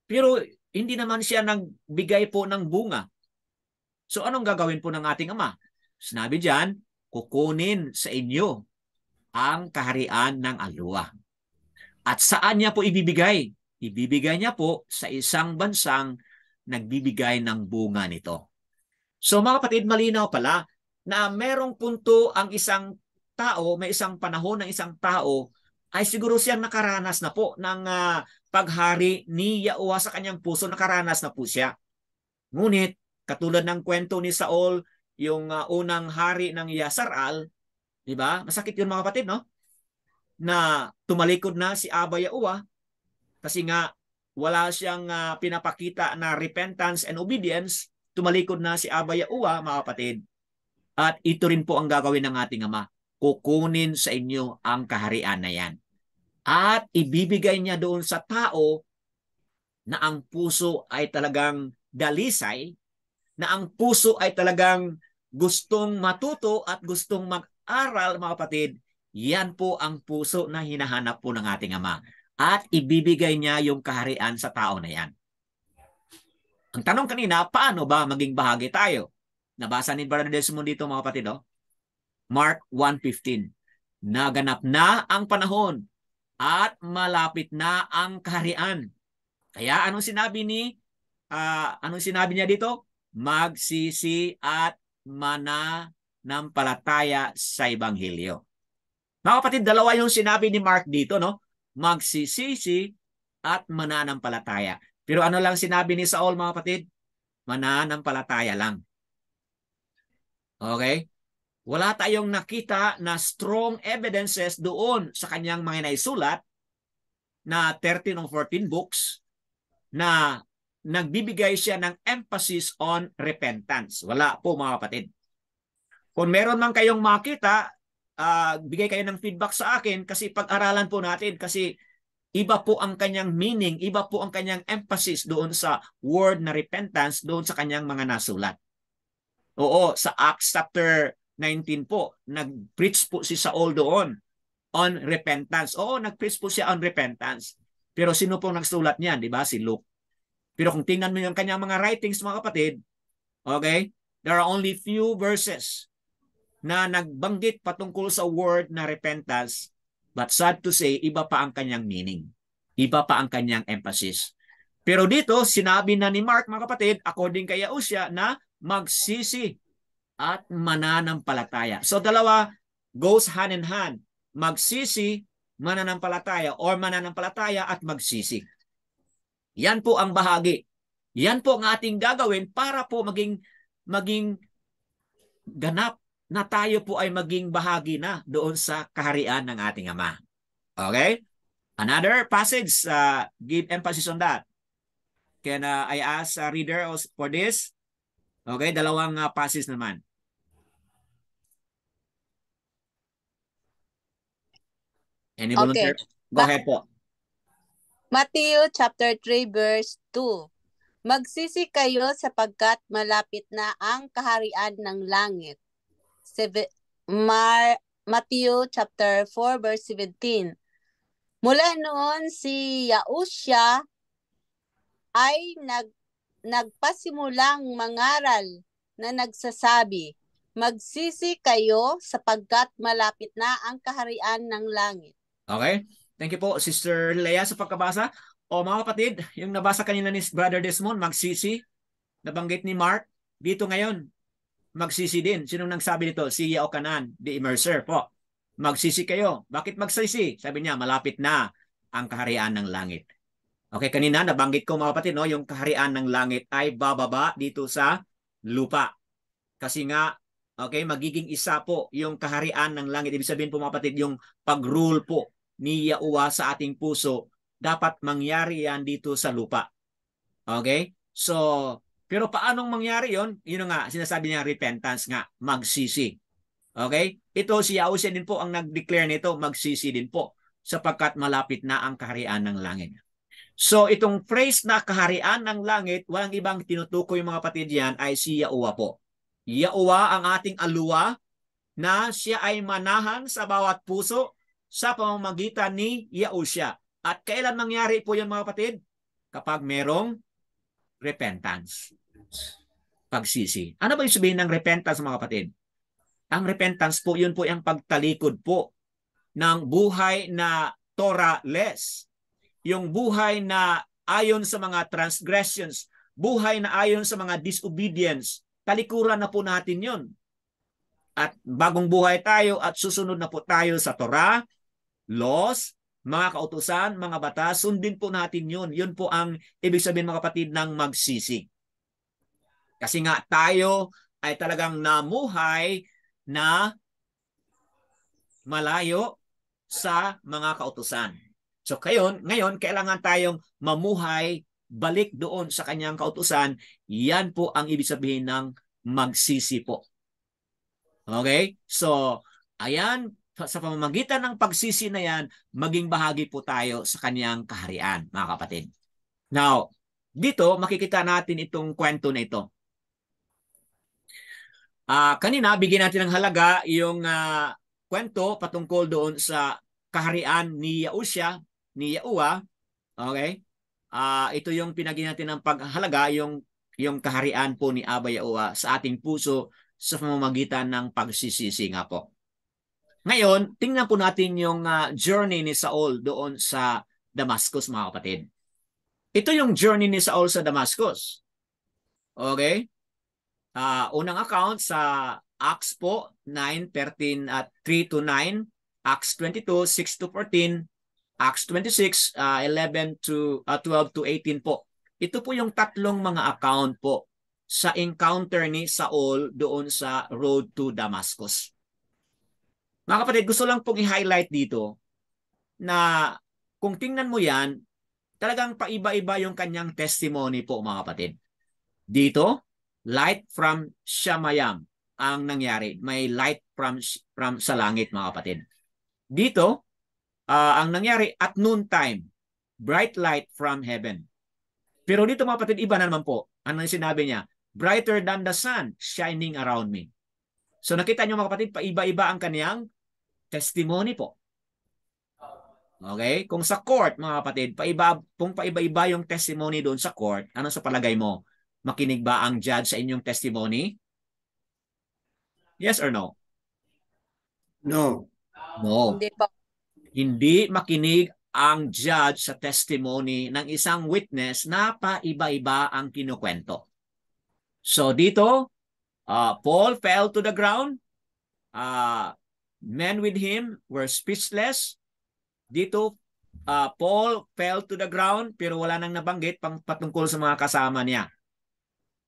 Pero hindi naman siya nagbigay po ng bunga. So anong gagawin po ng ating Ama? Sinabi diyan, kukunin sa inyo ang kaharian ng aluwa. At saan niya po ibibigay? Ibibigay niya po sa isang bansang nagbibigay ng bunga nito. So mga kapatid, malinaw pala na merong punto ang isang tao, may isang panahon ng isang tao ay siguro siyang nakaranas na po ng paghari ni Yahuwah sa kanyang puso, nakaranas na po siya. Ngunit, katulad ng kwento ni Saul, yung unang hari ng Yasaral, di ba? Masakit yun mga kapatid, no? Na tumalikod na si Abba Yahuwah kasi nga wala siyang pinapakita na repentance and obedience, tumalikod na si Aba Yahuwah, mga kapatid. At ito rin po ang gagawin ng ating Ama. Kukunin sa inyo ang kaharian na yan. At ibibigay niya doon sa tao na ang puso ay talagang dalisay, na ang puso ay talagang gustong matuto at gustong mag-aral, mga kapatid. Yan po ang puso na hinahanap po ng ating Ama. At ibibigay niya yung kaharian sa tao na yan. Ang tanong kanina, paano ba maging bahagi tayo? Nabasa ni Brother Desmond dito, mga kapatid. Mark 1:15. Naganap na ang panahon at malapit na ang kaharian. Kaya anong sinabi niya dito? Magsisi at mananampalataya sa Ebanghelyo. Mga kapatid, dalawa yung sinabi ni Mark dito, no? Magsisisi at mananampalataya. Pero ano lang sinabi ni Saul, mga kapatid? Mananampalataya lang. Okay? Wala tayong nakita na strong evidences doon sa kanyang mga naisulat na 13 o 14 books na nagbibigay siya ng emphasis on repentance. Wala po, mga kapatid. Kung meron man kayong makita, bigay kayo ng feedback sa akin kasi pag-aralan po natin kasi iba po ang kanyang meaning, iba po ang kanyang emphasis doon sa word na repentance doon sa kanyang mga nasulat. Oo, sa Acts chapter 19 po, nag-preach po si Saul doon on repentance. Oo, nag-preach po siya on repentance. Pero sino po nagsulat niyan, di ba? Si Luke. Pero kung tingnan mo yung kanyang mga writings, mga kapatid, okay, there are only few verses na nagbanggit patungkol sa word na repentance. But sad to say, iba pa ang kanyang meaning. Iba pa ang kanyang emphasis. Pero dito, sinabi na ni Mark, mga kapatid, according kay Yahushua, na magsisi at mananampalataya. So dalawa goes hand in hand. Magsisi, mananampalataya, or mananampalataya at magsisi. Yan po ang bahagi. Yan po ang ating gagawin para po maging ganap na tayo po ay maging bahagi na doon sa kaharian ng ating Ama. Okay? Another passage, give emphasis on that. Can I ask a reader for this? Okay, dalawang passage naman. Any volunteer? Okay. Go ahead po. Matthew chapter 3 verse 2. Magsisi kayo sapagkat malapit na ang kaharian ng langit. Matthew chapter 4 verse 17. Mula noon si Yahushua ay nagpasimulang mangaral na nagsasabi, magsisi kayo sapagkat malapit na ang kaharian ng langit. Okay? Thank you po, Sister Leia, sa pagkabasa. O mga kapatid, yung nabasa kanina ni Brother Desmond, magsisi, nabanggit ni Mark, dito ngayon, magsisi din. Sinong nagsabi nito? Si Yaokanan, the immerser po. Magsisi kayo. Bakit magsisi? Sabi niya, malapit na ang kaharian ng langit. Okay, kanina nabanggit ko, mga kapatid, no, yung kaharian ng langit ay bababa dito sa lupa. Kasi nga, okay, magiging isa po yung kaharian ng langit. Ibig sabihin po, mga kapatid, yung pag-rule po ni Yahuwah sa ating puso, dapat mangyari yan dito sa lupa. Okay? So, pero paanong mangyari yon? Yun nga, sinasabi niya repentance nga, magsisi. Okay? Ito si Yahushua din po ang nag-declare nito, magsisi din po, sapagkat malapit na ang kaharian ng langit. So, itong phrase na kaharian ng langit, walang ibang tinutukoy mga kapatid yan ay si Yahuwah po. Yahuwah ang ating aluwa na siya ay manahan sa bawat puso sa pamamagitan ni Yahushua. At kailan mangyari po yan, mga kapatid? Kapag merong repentance. Pagsisi. Ano ba yung sabihin ng repentance, mga kapatid? Ang repentance po, yun po yung pagtalikod po ng buhay na Torah-less. Yung buhay na ayon sa mga transgressions, buhay na ayon sa mga disobedience, talikuran na po natin yun. At bagong buhay tayo at susunod na po tayo sa Torah, laws, mga kautusan, mga batas, sundin po natin yun. Yun po ang ibig sabihin, mga kapatid, ng magsisi. Kasi nga tayo ay talagang namuhay na malayo sa mga kautusan. So ngayon kailangan tayong mamuhay balik doon sa kanyang kautusan. Yan po ang ibig sabihin ng magsisi po. Okay? So, ayan, sa pamamagitan ng pagsisi na yan, maging bahagi po tayo sa kanyang kaharian, mga kapatid. Now, dito makikita natin itong kwento na ito. Kanina, bigyan natin ng halaga yung kwento patungkol doon sa kaharian ni Yahushua, ni Yahuwah. Okay? Ito yung pinagyan natin ng paghalaga, yung kaharian po ni Abba Yahuwah sa ating puso sa pamamagitan ng pagsisisi nga po. Ngayon, tingnan po natin yung journey ni Saul doon sa Damascus, mga kapatid. Ito yung journey ni Saul sa Damascus. Okay? Unang account sa Acts po, 9:13 at 3 to 9, Acts 22, 6 to 14, Acts 26, 11 to 12 to 18 po. Ito po yung tatlong mga account po sa encounter ni Saul doon sa road to Damascus. Mga kapatid, gusto lang pong i-highlight dito na kung tingnan mo yan, talagang paiba-iba yung kanyang testimony po, mga kapatid. Dito, light from Shamayam ang nangyari. May light from sa langit, mga kapatid. Dito, ang nangyari at noontime, bright light from heaven. Pero dito, mga kapatid, iba na naman po. Ano yung sinabi niya? Brighter than the sun shining around me. So nakita niyo, mga kapatid, paiba-iba ang kaniyang testimony po. Okay? Kung sa court, mga kapatid, kung paiba-iba yung testimony doon sa court, ano sa palagay mo? Makinig ba ang judge sa inyong testimony? Yes or no? No. No. Hindi po. Hindi makinig ang judge sa testimony ng isang witness na paiba-iba ang kinukwento. So dito, Paul fell to the ground. Men with him were speechless. Dito, Paul fell to the ground pero wala nang nabanggit patungkol sa mga kasama niya.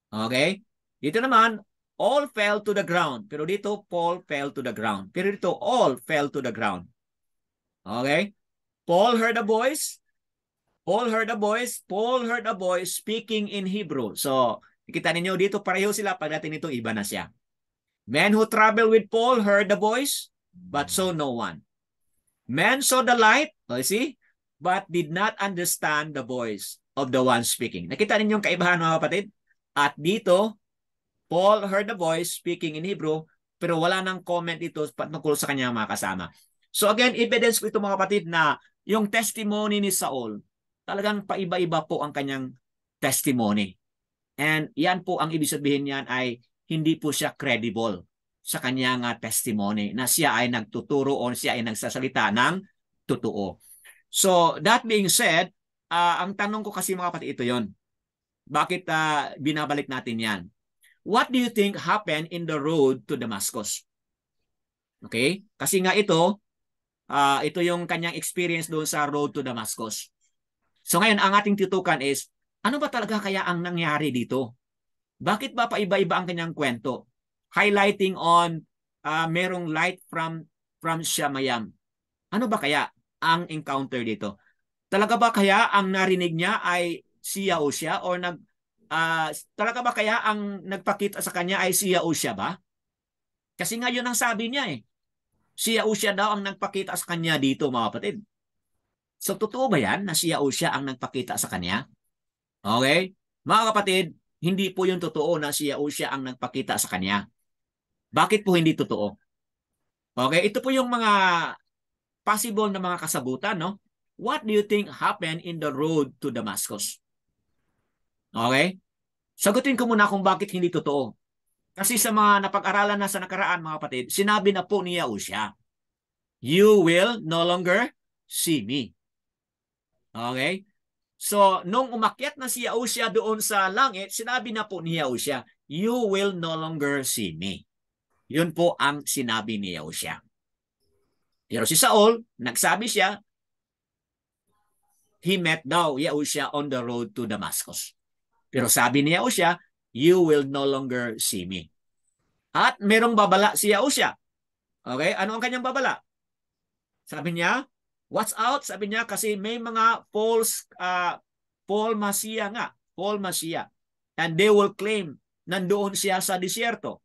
Okay? Dito naman, all fell to the ground. Pero dito, Paul fell to the ground. Pero dito, all fell to the ground. Okay? Paul heard a voice. Paul heard a voice. Paul heard a voice speaking in Hebrew. So, nakita ninyo dito, pareho sila. Pagdating nito, iba na siya. Men who traveled with Paul heard the voice, but saw no one. Men saw the light, see, but did not understand the voice of the one speaking. Nakita ninyo yung kaibahan, mga kapatid? At dito, Paul heard the voice speaking in Hebrew, pero wala nang comment ito patungkol sa kanyang mga kasama. So again, evidence ko ito, mga kapatid, na yung testimony ni Saul, talagang paiba-iba po ang kanyang testimony. And yan po ang ibig sabihin niyan ay hindi po siya credible sa kanyang testimony na siya ay nagtuturo o siya ay nagsasalita ng totoo. So that being said, ang tanong ko kasi, mga kapatid, ito yon. Bakit binabalik natin yan? What do you think happened in the road to Damascus? Okay? Kasi nga ito yung kanyang experience doon sa road to Damascus. So ngayon, ang ating tutukan is, ano ba talaga kaya ang nangyari dito? Bakit ba paiba-iba ang kanyang kwento? Highlighting on merong light from Shamayam. Ano ba kaya ang encounter dito? Talaga ba kaya ang narinig niya ay si Yahushua or talaga ba kaya ang nagpakita sa kanya ay si Yahushua ba? Kasi nga yun ang sabi niya eh. Si Yahushua daw ang nagpakita sa kanya dito, mga kapatid. So totoo ba yan na si Yahushua ang nagpakita sa kanya? Okay? Mga kapatid, hindi po yung totoo na si Yahushua ang nagpakita sa kanya. Bakit po hindi totoo? Okay? Ito po yung mga possible na mga kasagutan, no? What do you think happened in the road to Damascus? Okay? Sagutin ko muna kung bakit hindi totoo. Kasi sa mga napag-aralan na sa nakaraan, mga kapatid, sinabi na po ni Yahushua, you will no longer see me. Okay? So, nung umakyat na si Yahushua doon sa langit, sinabi na po ni Yahushua, you will no longer see me. Yun po ang sinabi ni Yahushua. Pero si Saul, nagsabi siya, he met daw Yahushua on the road to Damascus. Pero sabi ni Yahushua, you will no longer see me. At merong babala si Yahushua. Okay? Ano ang kanyang babala? Sabi niya, Watch out, sabi niya, kasi may mga false Paul Masiya nga. Paul Masiya. And they will claim nandoon siya sa disyerto.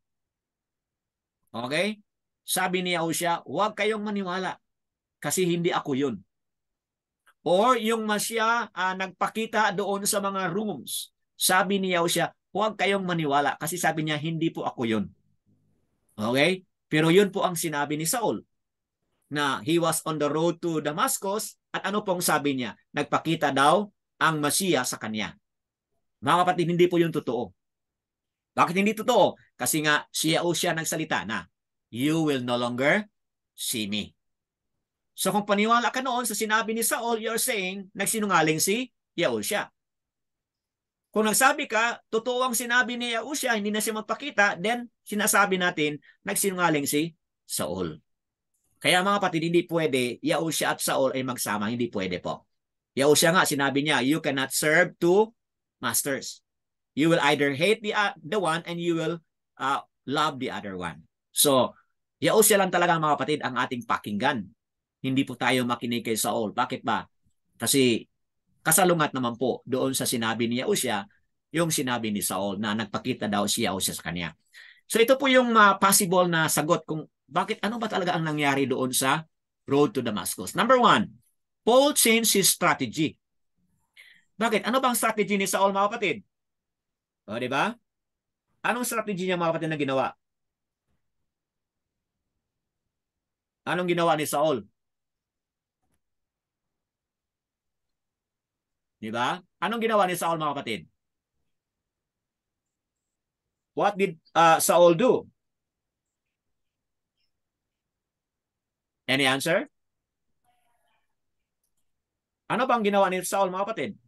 Okay? Sabi ni Yahushua, huwag kayong maniwala kasi hindi ako yun. Or yung Masiya nagpakita doon sa mga rooms. Sabi ni Yahushua, huwag kayong maniwala kasi sabi niya, hindi po ako yun. Okay? Pero yun po ang sinabi ni Saul na he was on the road to Damascus at ano pong sabi niya? Nagpakita daw ang Masiya sa kanya. Mga kapatid, hindi po yun totoo. Bakit hindi totoo? Kasi nga si Yahushua nagsalita na, you will no longer see me. So kung paniwala ka noon sa sinabi ni Saul, you're saying nagsinungaling si Yahushua. Kung nagsabi ka, totoo ang sinabi ni Yahushua, hindi na siya magpakita, then sinasabi natin, nagsinungaling si Saul. Kaya mga kapatid, hindi pwede, Yahushua at Saul ay magsama, hindi pwede po. Yahushua nga, sinabi niya, you cannot serve two masters. You will either hate the one and you will love the other one. So, Yahushua lang talaga mga kapatid ang ating pakinggan. Hindi po tayo makinig kay Saul. Bakit ba? Kasi kasalungat naman po doon sa sinabi ni Yahushua, yung sinabi ni Saul na nagpakita daw si Yahushua sa kanya. So ito po yung possible na sagot kung bakit ano ba talaga ang nangyari doon sa road to Damascus. Number 1, Paul changed his strategy. Bakit? Ano bang strategy ni Saul mga kapatid? O, di ba? Anong strategy niya mga kapatid na ginawa? Anong ginawa ni Saul? Di ba? Anong ginawa ni Saul mga kapatid? What did Saul do? Any answer? Ano bang ginawa ni Saul mga kapatid?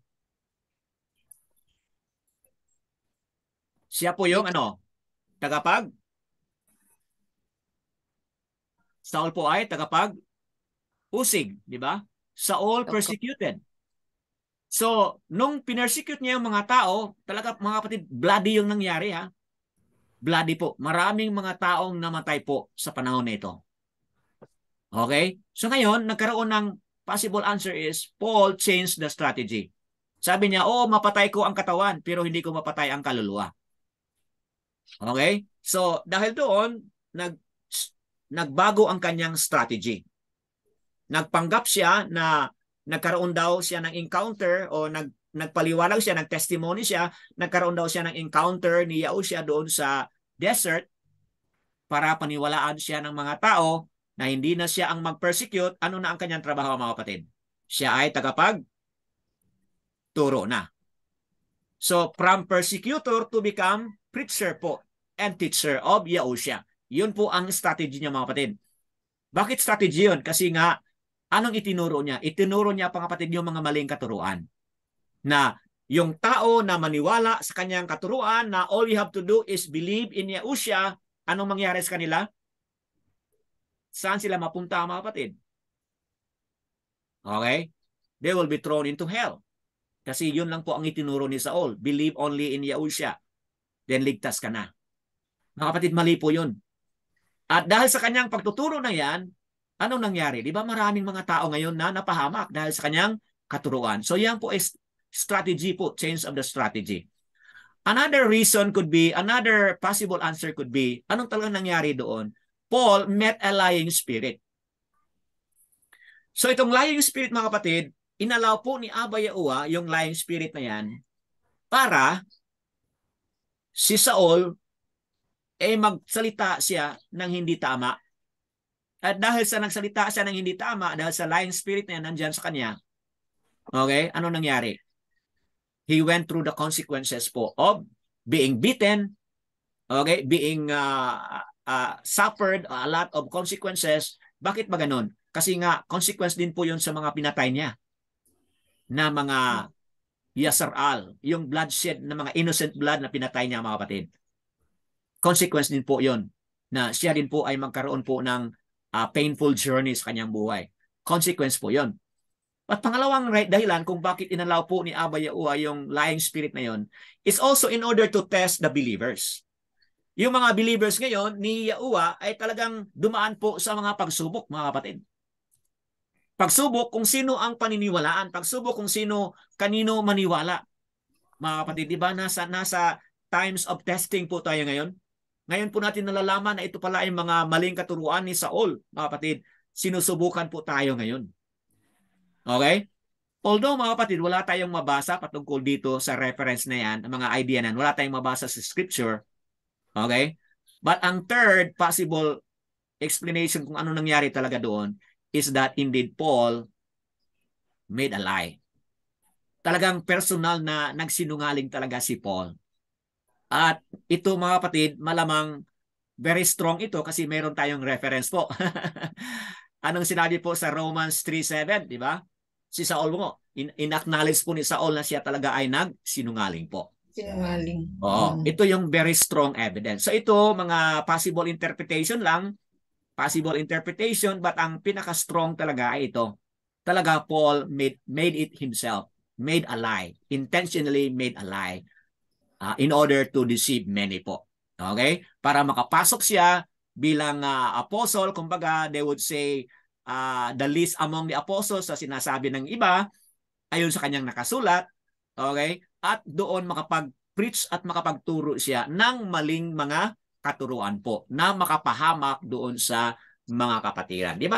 Siya po yung tagapag? Saul po ay tagapag-usig, di ba? Saul persecuted. So, nung pinersecute niya yung mga tao, talaga mga kapatid, bloody yung nangyari ha. Bloody po. Maraming mga taong namatay po sa panahon na ito. Okay? So ngayon, nagkaroon ng possible answer is, Paul changed the strategy. Sabi niya, mapatay ko ang katawan, pero hindi ko mapatay ang kaluluwa. Okay? So, dahil doon, nagbago ang kanyang strategy. Nagpanggap siya na nagkaroon daw siya ng encounter o nagpaliwanag siya, nagtestimony siya, nagkaroon daw siya ng encounter ni Yahushua doon sa desert para paniwalaan siya ng mga tao na hindi na siya ang mag-persecute. Ano na ang kanyang trabaho mga kapatid? Siya ay tagapag-turo na. So, from persecutor to become preacher po and teacher of Yahushua. Yun po ang strategy niya mga kapatid. Bakit strategy yun? Kasi nga, anong itinuro niya? Itinuro niya mga kapatid yung mga maling katuruan. Na yung tao na maniwala sa kanyang katuruan na all you have to do is believe in Yahushua, anong mangyari sa kanila? Saan sila mapunta mga kapatid? Okay? They will be thrown into hell. Kasi yun lang po ang itinuro ni Saul. Believe only in Yahushua. Then ligtas ka na. Mga kapatid, mali po yun. At dahil sa kanyang pagtuturo na yan, anong nangyari? Di ba maraming mga tao ngayon na napahamak dahil sa kanyang katuruan? So yan po is strategy po, change of the strategy. Another reason could be, another possible answer could be, anong talagang nangyari doon? Paul met a lying spirit. So itong lying spirit mga kapatid, inalaw po ni Abba Yahuwah yung lying spirit na yan para si Saul magsalita siya ng hindi tama. At dahil sa nagsalita siya ng hindi tama, dahil sa lying spirit na yan nandyan sa kanya, okay, ano nangyari? He went through the consequences po of being beaten, okay, being suffered a lot of consequences. Bakit ba ganun? Kasi nga, consequence din po yun sa mga pinatay niya na mga Yasar-al, yung bloodshed na mga innocent blood na pinatay niya mga kapatid. Consequence din po yun na siya din po ay magkaroon po ng painful journey sa kanyang buhay. Consequence po yun. At pangalawang dahilan kung bakit inalaw po ni Abba Yahuwah yung lying spirit na yun is also in order to test the believers. Yung mga believers ngayon ni Yahuwah ay talagang dumaan po sa mga pagsubok mga kapatid. Pagsubok kung sino ang paniniwalaan. Pagsubok kung kanino maniwala. Mga kapatid, di ba nasa times of testing po tayo ngayon? Ngayon po natin nalalaman na ito pala ay mga maling katuruan ni Saul. Mga kapatid, sinusubukan po tayo ngayon. Okay? Although mga kapatid, wala tayong mabasa patungkol dito sa reference na yan, mga idea na yan, wala tayong mabasa sa scripture. Okay? But ang third possible explanation kung ano nangyari talaga doon is that indeed Paul made a lie. Talagang personal na nagsinungaling talaga si Paul. At ito mga kapatid, malamang very strong ito kasi meron tayong reference po. Anong sinabi po sa Romans 3:7, di ba? Si Saul mo, in-acknowledge po ni Saul na siya talaga ay nagsinungaling po. Sinungaling. Oo, ito yung very strong evidence. So ito, mga possible interpretation lang, but ang pinaka-strong talaga ay ito. Talaga Paul made it himself, made a lie, intentionally made a lie in order to deceive many po. Okay? Para makapasok siya bilang apostle, kumbaga they would say the least among the apostles sa sinasabi ng iba, ayon sa kanyang nakasulat, okay? At doon makapag-preach at makapagturo siya ng maling mga katuruan po na makapahamak doon sa mga kapatiran. Di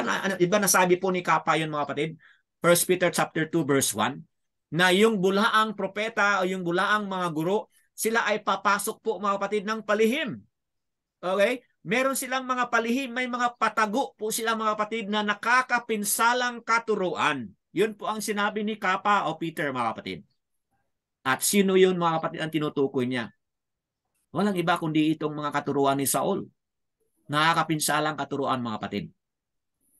ba nasabi po ni Kapa yun mga kapatid? 1 Peter chapter 2 verse 1 na yung bulaang propeta o yung bulaang mga guro, sila ay papasok po mga kapatid ng palihim. Okay? Meron silang mga palihim, may mga patago po sila mga kapatid na nakakapinsalang katuruan. Yun po ang sinabi ni Kapa o Peter mga kapatid. At sino yun mga kapatid ang tinutukoy niya? Walang iba kundi itong mga katuruan ni Saul. Nakakapinsalang katuruan mga kapatid.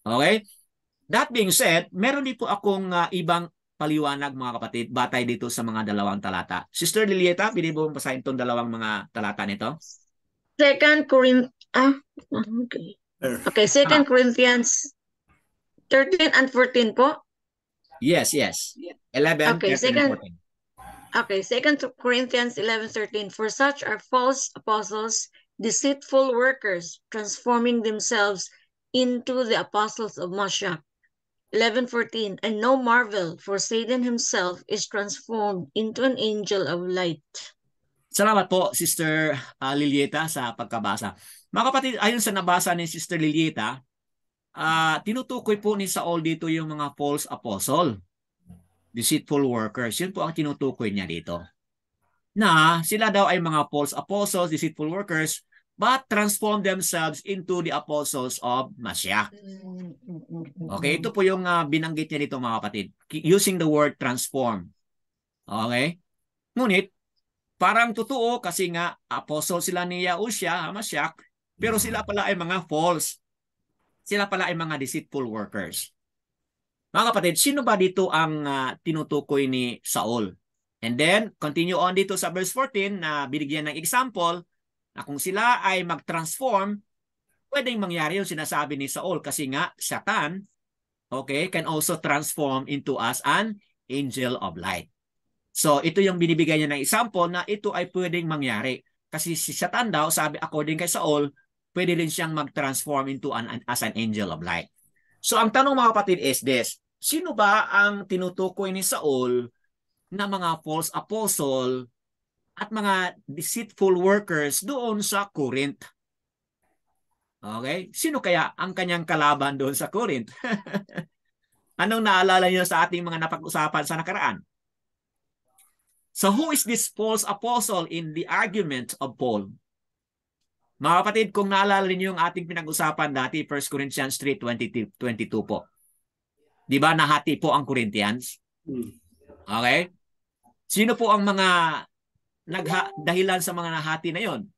Okay? That being said, meron din po akong ibang paliwanag mga kapatid batay dito sa mga dalawang talata. Sister Lilieta, pwede mo basahin itong dalawang mga talata nito? 2 Corinthians, okay. Okay, 2 Corinthians 13 and 14 po. Yes. 11, Okay, 13, and 14. Okay, 2 Corinthians 11:13. For such are false apostles, deceitful workers, transforming themselves into the apostles of Mashiach. 11:14. And no marvel, for Satan himself is transformed into an angel of light. Salamat po, Sister Lilieta, sa pagkabasa. Mga kapatid, ayon sa nabasa ni Sister Lilieta, tinutukoy po ni Saul dito yung mga false apostle, deceitful workers. Yun po ang tinutukoy niya dito. Na sila daw ay mga false apostles, deceitful workers, but transform themselves into the apostles of Mashiach. Okay, ito po yung binanggit niya dito mga kapatid. Using the word transform. Okay? Ngunit, parang totoo kasi nga apostle sila ni Yahushua, Mashiach, pero sila pala ay mga false. Sila pala ay mga deceitful workers. Mga kapatid, sino ba dito ang tinutukoy ni Saul? And then, continue on dito sa verse 14 na binigyan ng example na kung sila ay mag-transform, pwedeng mangyari yung sinasabi ni Saul kasi nga Satan, okay, can also transform into us an angel of light. So, ito yung binibigay niya ng example na ito ay pwedeng mangyari. Kasi si Satan daw, sabi according kay Saul, pwede rin siyang mag-transform into as an angel of light. So, ang tanong mga kapatid is this. Sino ba ang tinutukoy ni Saul na mga false apostle at mga deceitful workers doon sa Corinth? Okay? Sino kaya ang kanyang kalaban doon sa Corinth? Anong naalala niyo sa ating mga napag-usapan sa nakaraan? So who is this false apostle in the argument of Paul? Mga kapatid, kung naalala niyo yung ating pinag-usapan dati, 1 Corinthians 3:22 po. Di ba nahati po ang Corinthians? Okay? Sino po ang mga dahilan sa mga nahati na yon?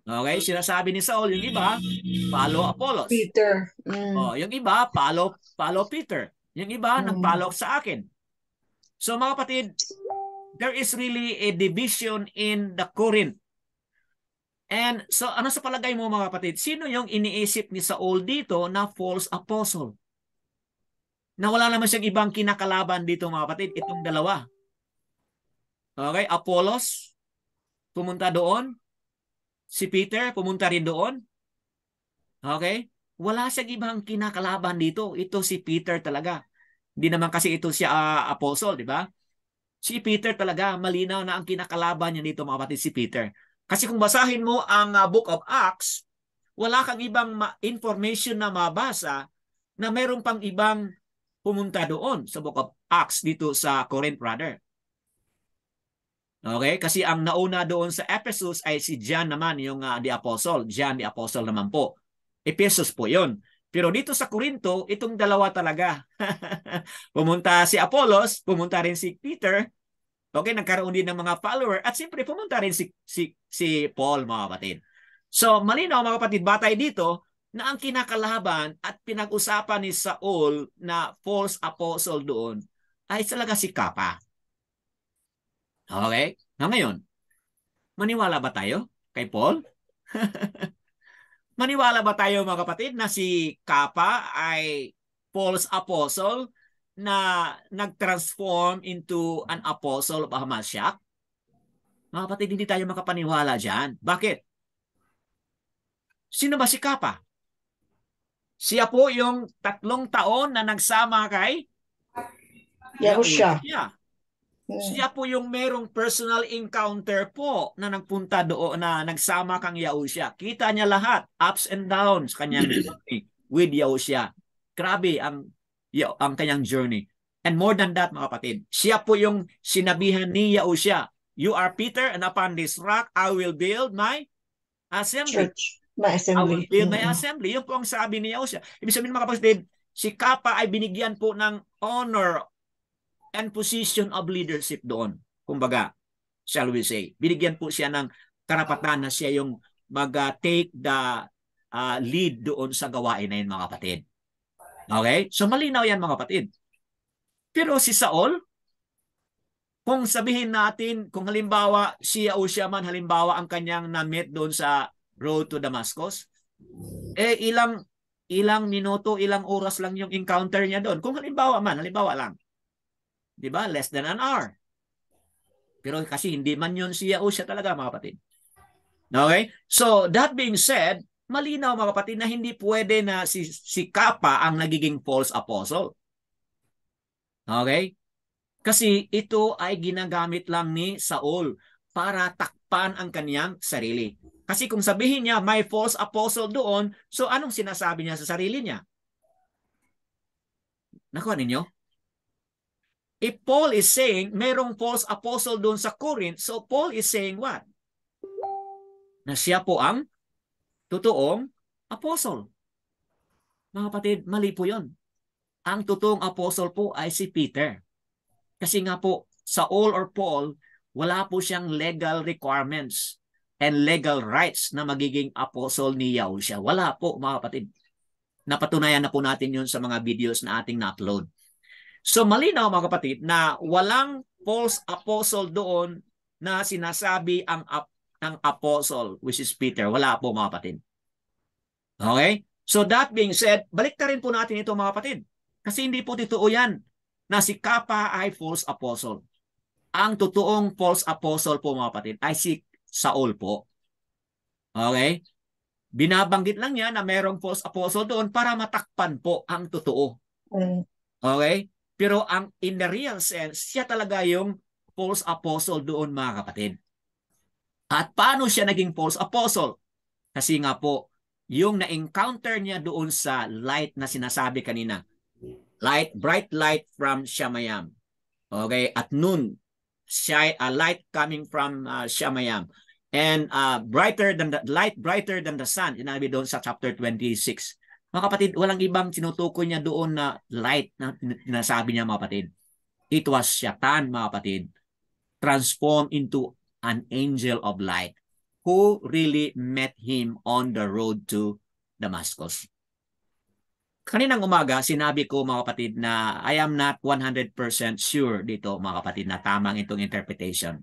Okay? Sinasabi ni Saul, yung iba, follow Apollos. Peter. Yung iba, follow Peter. Yung iba, nag-follow sa akin. So mga kapatid, there is really a division in the Corinth. And so ano sa palagay mo mga kapatid, sino yung iniisip ni Saul dito na false apostle? Na wala naman siyang ibang kinakalaban dito mga kapatid, itong dalawa. Okay, Apollos, pumunta doon. Si Peter, pumunta rin doon. Okay? Wala siyang ibang kinakalaban dito. Ito si Peter talaga. Hindi naman kasi ito siya apostle, di ba? Si Peter talaga, malinaw na ang kinakalaban niya dito mga kapatid, si Peter. Kasi kung basahin mo ang Book of Acts, wala kang ibang information na mabasa na mayroon pang ibang pumunta doon sa Book of Acts dito sa Corinth, brother. Okay? Kasi ang nauna doon sa Ephesus ay si John naman, yung the Apostle. John the Apostle naman po. Ephesus po yon. Pero dito sa Corinto, itong dalawa talaga. Pumunta si Apollos, pumunta rin si Peter. Okay, nagkaroon din ng mga follower at siyempre pumunta rin si Paul, mga kapatid. So, malinaw mga kapatid, batay dito na ang kinakalaban at pinag-usapan ni Saul na false apostle doon ay talaga si Kapa. Okay? Ngayon, maniwala ba tayo kay Paul? Maniwala ba tayo mga kapatid na si Kapa ay false apostle na nag-transform into an apostle of Hamashiach? Mga kapatid, hindi tayo makapaniwala dyan. Bakit? Sino ba si Kapa? Siya po yung 3 taon na nagsama kay Yahushua. Siya po yung merong personal encounter po na nagpunta doon, na nagsama kang Yahushua. Kita niya lahat, ups and downs, kanyang journey with Yahushua. Grabe ang kanyang journey. And more than that, mga kapatid, siya po yung sinabihan ni Yahushua, "You are Peter, and upon this rock I will build my assembly." Church. My I will assembly. build my assembly. Yun po ang sabi ni Yahushua. Ibig sabihin mga kapatid, si Kapa ay binigyan po ng honor and position of leadership doon. Kumbaga, shall we say, binigyan po siya ng karapatan na siya yung mag-take the lead doon sa gawain na yun, mga kapatid. Okay? So malinaw yan, mga kapatid. Pero si Saul, kung sabihin natin, kung halimbawa si Yahushua man, halimbawa ang kanyang na-meet doon sa road to Damascus, ilang minuto, ilang oras lang yung encounter niya doon. Kung halimbawa lang. Di ba? Less than an hour. Pero kasi hindi man yun si Yahushua talaga, mga kapatid. Okay? So, that being said, malinaw, mga kapatid, na hindi pwede na si Kapa ang nagiging false apostle. Okay? Kasi ito ay ginagamit lang ni Saul para takpan ang kaniyang sarili. Kasi kung sabihin niya may false apostle doon, so anong sinasabi niya sa sarili niya? Nakuha ninyo? If Paul is saying merong false apostle doon sa Corinth, so Paul is saying what? Na siya po ang totoong apostle. Mga kapatid, mali po yun. Ang totoong apostle po ay si Peter. Kasi nga po, Saul or Paul, wala po siyang legal requirements and legal rights na magiging apostle ni Yahushua. Wala po, mga kapatid. Napatunayan na po natin yun sa mga videos na ating na-upload. So malinaw, mga kapatid, na walang false apostle doon na sinasabi ang apostle, which is Peter. Wala po, mga kapatid. Okay? So that being said, balik na rin po natin ito, mga kapatid. Kasi hindi po totoo yan na si Kapa ay false apostle. Ang totoong false apostle po, mga kapatid, ay si Saul po. Okay? Binabanggit lang niya na mayroong false apostle doon para matakpan po ang totoo. Okay? Pero in the real sense, siya talaga yung false apostle doon, mga kapatid. At paano siya naging false apostle? Kasi nga po, yung na-encounter niya doon sa light na sinasabi kanina. Light, bright light from Shamayam. Okay? At noon, light coming from Shamayam. And brighter than the sun. Sinabi doon sa chapter 26. Mga kapatid, walang ibang sinutukoy niya doon na light na nasabi niya, mga kapatid. It was Satan, mga kapatid, transformed into an angel of light who really met him on the road to Damascus. Kaninang umaga, sinabi ko, mga kapatid, na I am not 100% sure dito, mga kapatid, na tamang itong interpretation.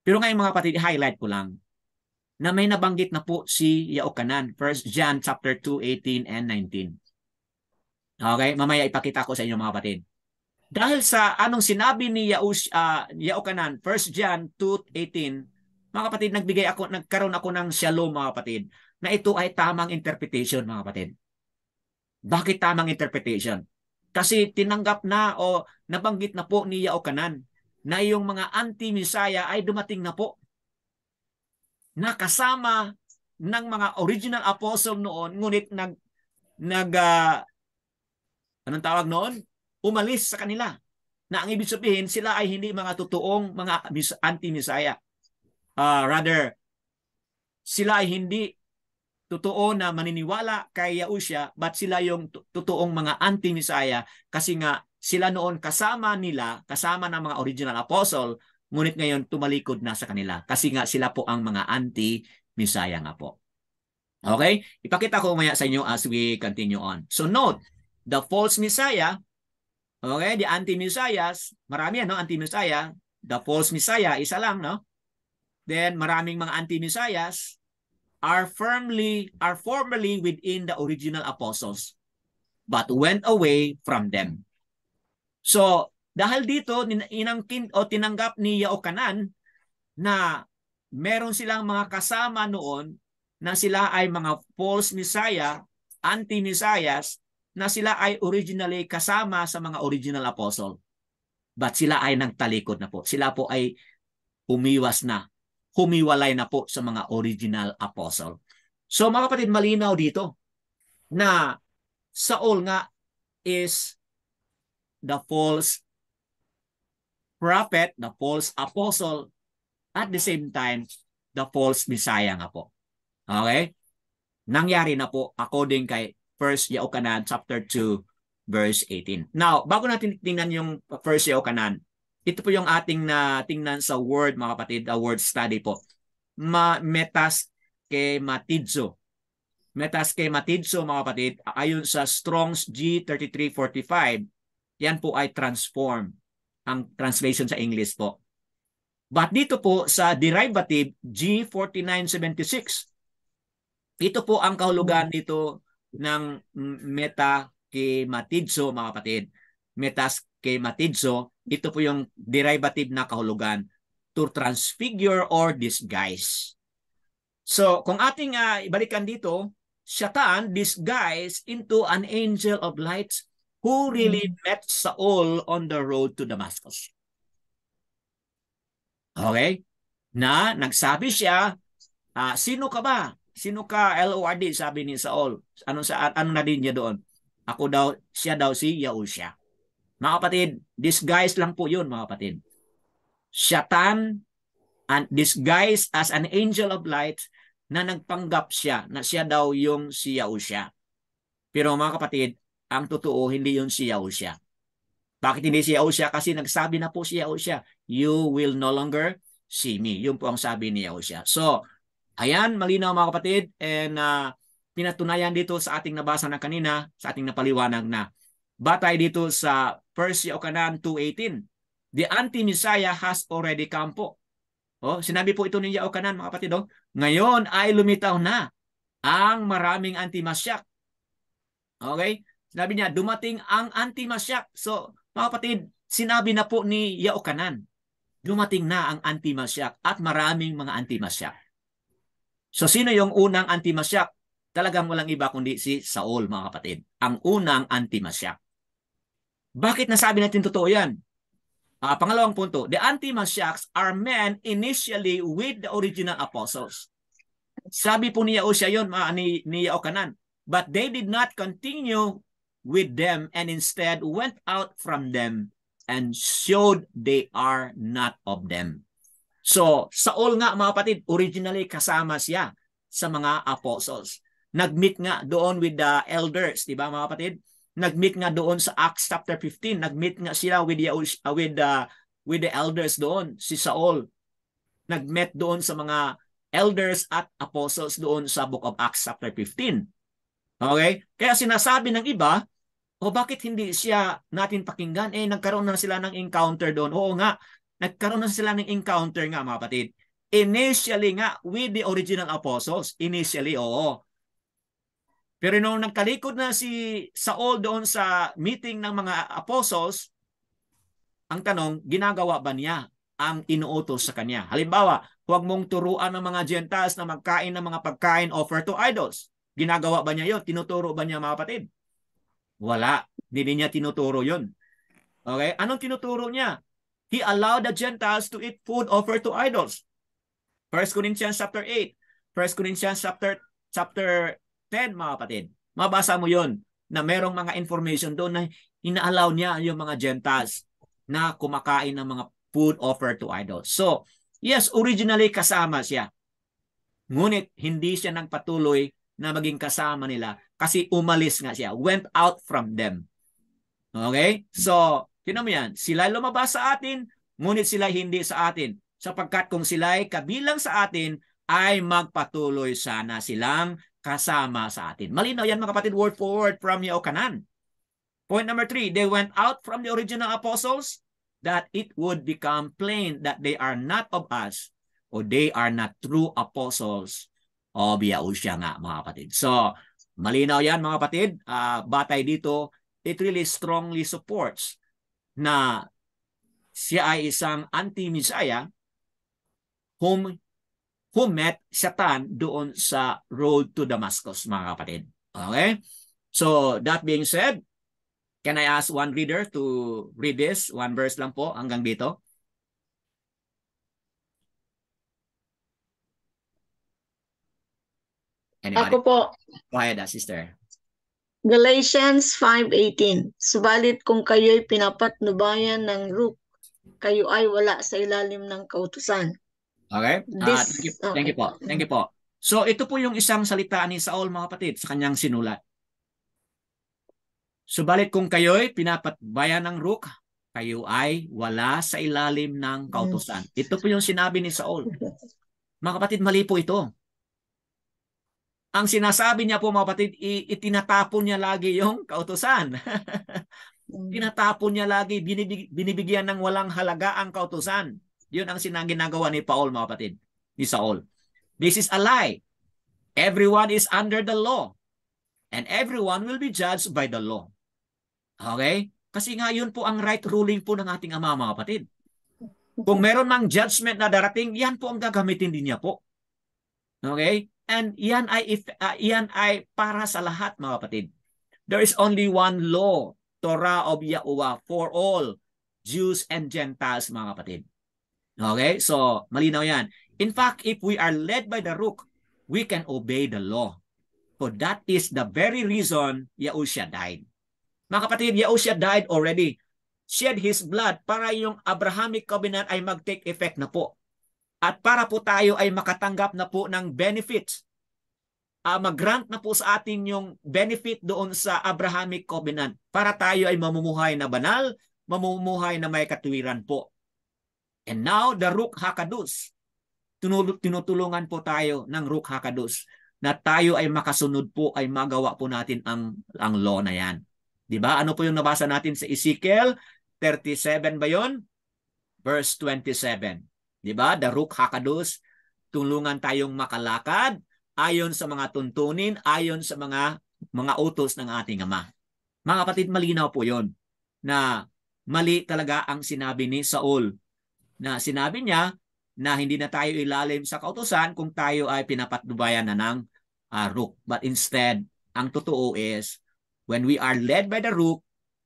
Pero ngayon, mga kapatid, highlight ko lang na may nabanggit na po si Yaokanan, 1 John chapter 2:18 and 19. Okay, mamaya ipakita ko sa inyo, mga kapatid. Dahil sa anong sinabi ni Yaokanan, 1 John 2:18, mga kapatid, nagkaroon ako ng shalom, mga kapatid, na ito ay tamang interpretation, mga kapatid. Bakit tamang interpretation? Kasi tinanggap na o nabanggit na po ni Yaokanan na yung mga anti-Messiah ay dumating na po. Na kasama ng mga original apostle noon, ngunit anong tawag noon? Umalis sa kanila. Na ang ibig sabihin, sila ay hindi mga totoong mga anti-Messiah. Rather, sila ay hindi totoo na maniniwala kay Yahushua, but sila yung totoong mga anti-Messiah kasi nga sila noon kasama ng mga original apostle, ngunit ngayon tumalikod na sa kanila kasi nga sila po ang mga anti-Messiah nga po. Okay? Ipakita ko maya sa inyo as we continue on. So note, the false Messiah, okay, the anti-Messiahs, marami ano, anti-Messiah, the false Messiah, isa lang, no? Then maraming mga anti-Messiahs are formerly within the original apostles, but went away from them. So, dahil dito, inangkin o tinanggap ni Yaokanan na meron silang mga kasama noon na sila ay mga false Messiah, anti-Messiahs, na sila ay originally kasama sa mga original apostle. But sila ay nagtalikod na po. Sila po ay umiwas na. Humiwalay na po sa mga original apostle. So mga kapatid, malinaw dito na Saul nga is the false prophet, the false apostle, at the same time, the false Messiah nga po. Okay? Nangyari na po according kay 1 Yaokanan chapter 2 verse 18. Now, bago natin tingnan yung 1 Yaokanan, ito po yung ating na tingnan sa word, mga kapatid, a word study po. Metaskematizo. Metaskematizo, mga kapatid, ayon sa Strong's G3345, yan po ay transform. Ang translation sa English po. But dito po sa derivative G4976, ito po ang kahulugan dito ng metaskematizo, mga kapatid. Metaskematizo, ito po yung derivative na kahulugan, to transfigure or disguise. So, kung ating ibalikan dito, Satan disguised into an angel of light who really met Saul on the road to Damascus. Okay? Na nagsabi siya, sino ka ba? Sino ka, Lord, sabi ni Saul. Ano na din niya doon? Siya daw si Yahushua. Mga kapatid, disguise lang po yun, mga kapatid. Satan and disguised as an angel of light na nagpanggap siya na siya daw yung si Yahushua. Pero mga kapatid, ang totoo, hindi yun si Yahushua. Bakit hindi si Yahushua? Kasi nagsabi na po si Yahushua, you will no longer see me. Yun po ang sabi ni Yahushua. So, ayan, malinaw mga kapatid. And pinatunayan dito sa ating nabasa na kanina, sa ating napaliwanag na batay dito sa 1 Yaokanan 2:18. The anti-Messiah has already come po. Sinabi po ito ni Yaokanan, mga kapatid. Ngayon ay lumitaw na ang maraming anti-Messiah. Okay? Sinabi niya, dumating ang anti-Messiah. So, mga kapatid, sinabi na po ni Yaokanan, dumating na ang anti-Messiah at maraming mga anti-Messiah. So, sino yung unang anti-Messiah? Talagang walang iba kundi si Saul, mga kapatid. Ang unang anti-Messiah. Bakit nasabi natin totoo yan? Pangalawang punto, the anti-Messiahs are men initially with the original apostles. Sabi po ni Yahushua yun, ni Yaokanan, but they did not continue with them and instead went out from them and showed they are not of them. So, Saul nga, mga kapatid, originally kasama siya sa mga apostles. Nag-meet nga doon with the elders, di ba mga kapatid? Nag-meet nga doon sa Acts chapter 15. Nag-meet nga sila with the elders doon, si Saul. Nag-meet doon sa mga elders at apostles doon sa book of Acts chapter 15. Okay? Kaya sinasabi ng iba, bakit hindi siya natin pakinggan? Nagkaroon na sila ng encounter doon. Oo nga, nagkaroon na sila ng encounter nga, mga kapatid. Initially nga, with the original apostles. Initially, oo. Pero nung nagkalikod na si Saul doon sa meeting ng mga apostles, ang tanong, ginagawa ba niya ang inuutos sa kanya. Halimbawa, huwag mong turuan ng mga Gentiles na magkain ng mga pagkain offer to idols. Ginagawa ba niya yun? Tinuturo ba niya, mga kapatid? Wala. Hindi niya tinuturo yun. Okay? Anong tinuturo niya? He allowed the Gentiles to eat food offered to idols. 1 Corinthians chapter 8. 1 Corinthians chapter 10, mga kapatid. Mabasa mo yun na merong mga information doon na ina-allow niya yung mga Gentiles na kumakain ng mga food offered to idols. So, yes, originally kasama siya. Ngunit hindi siya nagpatuloy na maging kasama nila kasi umalis nga siya. Went out from them. Okay? So, tinan mo yan. Sila lumabas sa atin, ngunit sila hindi sa atin. Sapagkat kung sila ay kabilang sa atin, ay magpatuloy sana silang kasama sa atin. Malinaw yan, mga kapatid, word for word from Yaokanan. Point number 3, they went out from the original apostles that it would become plain that they are not of us or they are not true apostles of Yahushua nga, mga kapatid. So, malinaw yan, mga kapatid. Batay dito, it really strongly supports na siya ay isang anti-Messiah who met Satan doon sa road to Damascus, mga kapatid. Okay? So, that being said, can I ask one reader to read this? One verse lang po hanggang dito. Anybody? Ako po, Go ahead, sister. Galatians 5:18. Subalit kung kayo'y pinapatnubayan ng rook, kayo ay wala sa ilalim ng kautusan. Okay? Thank you po. Thank you po. So, ito po yung isang salita ni Saul, mga kapatid, sa kanyang sinulat. Subalit kung kayo'y pinapatnubayan ng rook, kayo ay wala sa ilalim ng kautusan. Ito po yung sinabi ni Saul. Mga kapatid, mali po ito. Ang sinasabi niya po, mga kapatid, itinatapon niya lagi yung kautusan. Tinatapon niya lagi, binibigyan ng walang halaga ang kautusan. Yun ang ginagawa ni Paul, mga kapatid, ni Saul. This is a lie. Everyone is under the law. And everyone will be judged by the law. Okay? Kasi nga yun po ang right ruling po ng ating Ama, mga kapatid. Kung meron mang judgment na darating, yan po ang gagamitin din niya po. Okay? And yan ay para sa lahat, mga kapatid. There is only one law, Torah of Yahuwah, for all Jews and Gentiles, mga kapatid. Okay? So, malinaw yan. In fact, if we are led by the rook, we can obey the law. For that is the very reason Yahushua died. Mga kapatid, Yahushua died already. Shed his blood para yung Abrahamic covenant ay mag-take effect na po. At para po tayo ay makatanggap na po ng benefits. Mag-grant na po sa atin yung benefit doon sa Abrahamic covenant para tayo ay mamumuhay na banal, mamumuhay na may katuwiran po. And now, the Ruach HaKodesh, tinutulungan po tayo ng Ruach HaKodesh na tayo ay makasunod po, ay magawa po natin ang law na yan. Diba? Ano po yung nabasa natin sa Ezekiel 37 ba yun? Verse 27. Diba? The Ruach HaKodesh, tulungan tayong makalakad ayon sa mga tuntunin, ayon sa mga utos ng ating Ama. Mga kapatid, malinaw po yun na mali talaga ang sinabi ni Saul. Na sinabi niya na hindi na tayo ilalim sa kautusan kung tayo ay pinapatnubayan na ng rook. But instead, ang totoo is, when we are led by the rook,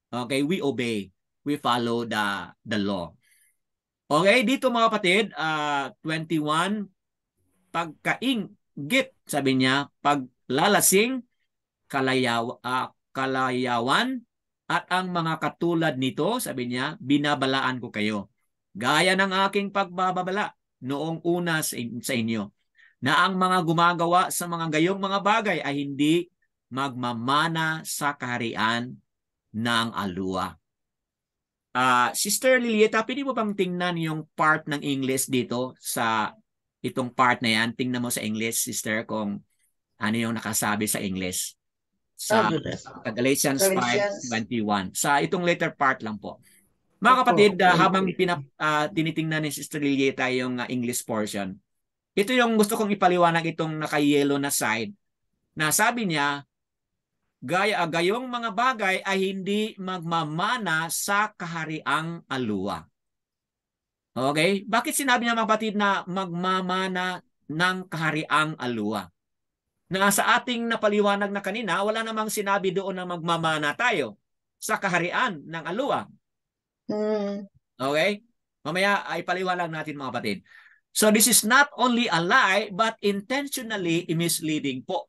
okay, we obey. We follow the law. Okay, dito mga kapatid, 21, pagkainggit, sabi niya, paglalasing, kalayawan, at ang mga katulad nito, sabi niya, binabalaan ko kayo. Gaya ng aking pagbababala noong una sa inyo, na ang mga gumagawa sa mga gayong mga bagay ay hindi magmamana sa kaharian ng alua. Sister Lilieta, pwede mo bang tingnan yung part ng English dito sa itong part na yan? Tingnan mo sa English, sister, kung ano yung nakasabi sa English. Sa Galatians 5:21. Sa itong later part lang po. Mga kapatid, habang tinitingnan ni Sister Lilieta yung English portion, ito yung gusto kong ipaliwanag, itong naka-yellow na side, na sabi niya, gayong mga bagay ay hindi magmamana sa kahariang alua. Okay? Bakit sinabi niya mga kapatid na magmamana ng kahariang alwa? Na sa ating napaliwanag na kanina, wala namang sinabi doon na magmamana tayo sa kaharian ng alwa. Mm. Okay? Mamaya ay paliwanag natin mga kapatid. So this is not only a lie but intentionally misleading po.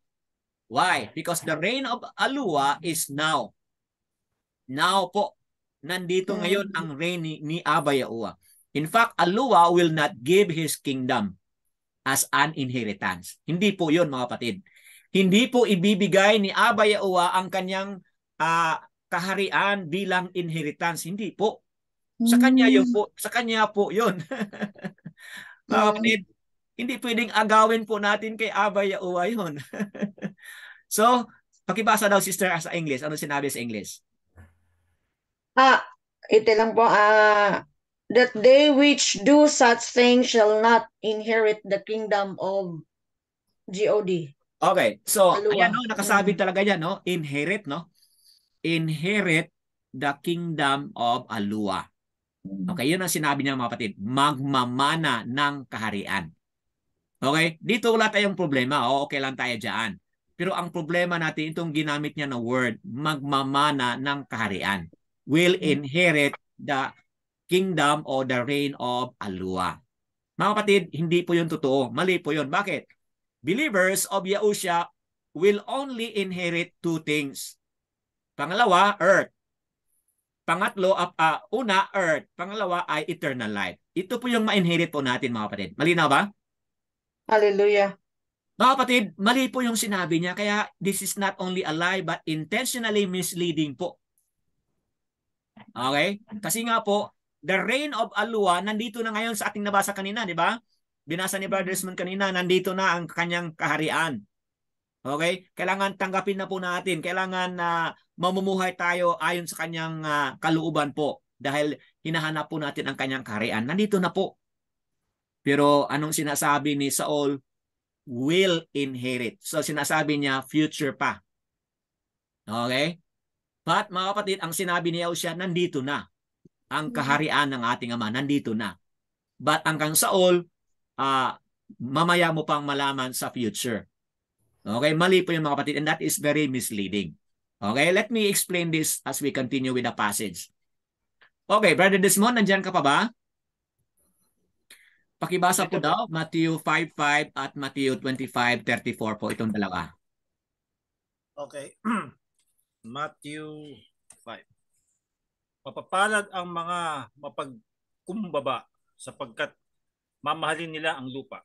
Why? Because the reign of Alua is now. Now po. Nandito ngayon ang reign ni Abba Yahuwah. In fact, Alua will not give his kingdom as an inheritance. Hindi po yun mga kapatid. Hindi po ibibigay ni Abba Yahuwah ang kanyang kaharian bilang inheritance. Hindi po. Sa kanya yun po. Sa kanya po yun. Mga kapatid, hindi pwedeng agawin po natin kay Abba Yahuwah yun. So, pakibasa daw sister sa English. Ano sinabi sa English? Ito lang po, that they which do such things shall not inherit the kingdom of God. Okay. So, Alua. ayan no, nakasabi talaga yan no, inherit no. Inherit the kingdom of Alua. Okay, yun ang sinabi niya mga kapatid. Magmamana ng kaharian. Okay? Dito wala tayong problema. O, okay lang tayo dyan. Pero ang problema natin, itong ginamit niya na word, magmamana ng kaharian. Will inherit the kingdom or the reign of Alua. Mga kapatid, hindi po yun totoo. Mali po yun. Bakit? Believers of Yahusha will only inherit two things. Pangalawa, earth. Pangatlo, una, earth. Pangalawa ay eternal life. Ito po yung ma-inherit po natin mga kapatid. Malinaw ba? Hallelujah. Mga kapatid, mali po yung sinabi niya. Kaya this is not only a lie but intentionally misleading po. Okay? Kasi nga po, the reign of Alua nandito na ngayon sa ating nabasa kanina, di ba? Binasa ni Brother Desmond kanina, nandito na ang kanyang kaharian. Okay? Kailangan tanggapin na po natin. Kailangan na mamumuhay tayo ayon sa kanyang kalooban po. Dahil hinahanap po natin ang kanyang kaharian. Nandito na po. Pero anong sinasabi ni Saul? Will inherit. So sinasabi niya future pa. Okay? But mga kapatid, ang sinabi ni Yahushua, nandito na. Ang kaharian ng ating Ama, nandito na. But ang kang Saul, mamaya mo pang malaman sa future. Okay? Mali po yung mga kapatid and that is very misleading. Okay? Let me explain this as we continue with the passage. Okay, Brother Desmond, nandyan ka pa ba? Pakibasa po daw, Matthew 5:5 at Matthew 25:34 po itong dalawa. Okay. Matthew 5. Mapapalad ang mga mapagkumbaba sapagkat mamahalin nila ang lupa.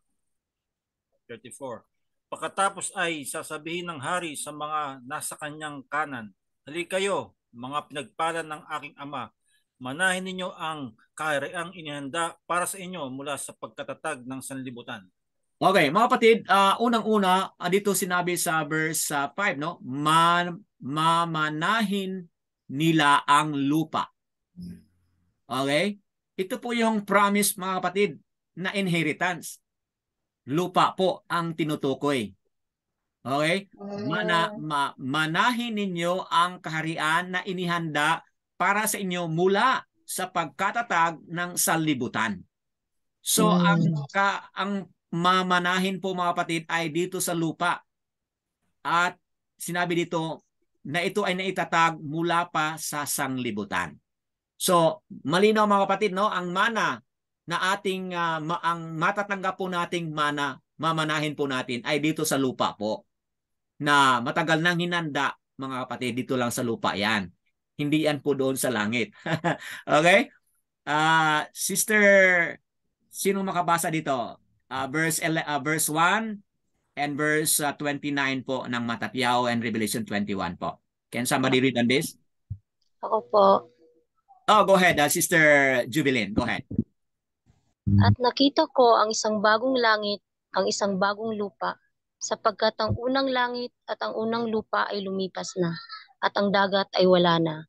34. Pagkatapos ay sasabihin ng hari sa mga nasa kanyang kanan, halika kayo, mga pinagpalad ng aking Ama, manahin ninyo ang kahariang inihanda para sa inyo mula sa pagkatatag ng sanlibutan. Okay, mga kapatid, unang-una, dito sinabi sa verse 5, no? Mamanahin nila ang lupa. Okay? Ito po yung promise, mga kapatid, na inheritance. Lupa po ang tinutukoy. Okay? Manahin ninyo ang kaharian na inihanda para sa inyo mula sa pagkatatag ng sanlibutan. So ang mamanahin po mga kapatid ay dito sa lupa. At sinabi dito na ito ay naitatag mula pa sa sanglibutan. So malinaw mga kapatid, no, ang mana na ating ang matatanggap po nating mana, mamanahin po natin ay dito sa lupa po. Na matagal nang hinanda mga kapatid, dito lang sa lupa yan. Hindi yan po doon sa langit. Okay? Sister, sino makabasa dito? Verse 1 and verse 29 po ng Matatyaw and Revelation 21 po. Can somebody read on this? Ako po. Oh, go ahead, Sister Jubilin. Go ahead. At nakita ko ang isang bagong langit, ang isang bagong lupa, sapagkat ang unang langit at ang unang lupa ay lumipas na, at ang dagat ay wala na.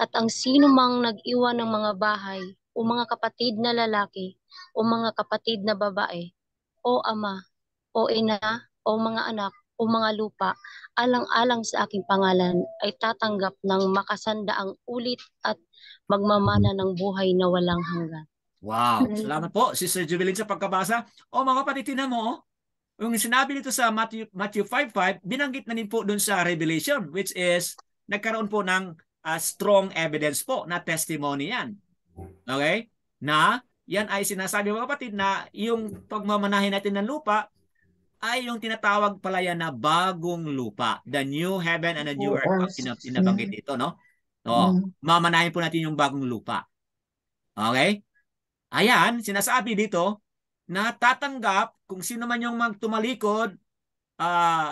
At ang sino mang nag-iwan ng mga bahay, o mga kapatid na lalaki, o mga kapatid na babae, o ama, o ina, o mga anak, o mga lupa, alang-alang sa aking pangalan, ay tatanggap ng makasandaang ulit at magmamana ng buhay na walang hanggan. Wow. Salamat po, Sister Jubilin, sa pagkabasa. O mga kapatid, tingnan mo, yung sinabi dito sa Matthew 5:5, binanggit na din po dun sa Revelation, which is nagkaroon po ng strong evidence po na testimony yan. Okay? Na yan ay sinasabi mga kapatid na yung pagmamanahin natin ng lupa ay yung tinatawag pala yan na bagong lupa. The new heaven and the new earth. Pinabanggit dito, no? So, mamanahin po natin yung bagong lupa. Okay? Ayan, sinasabi dito na tatanggap kung sino man yung tumalikod,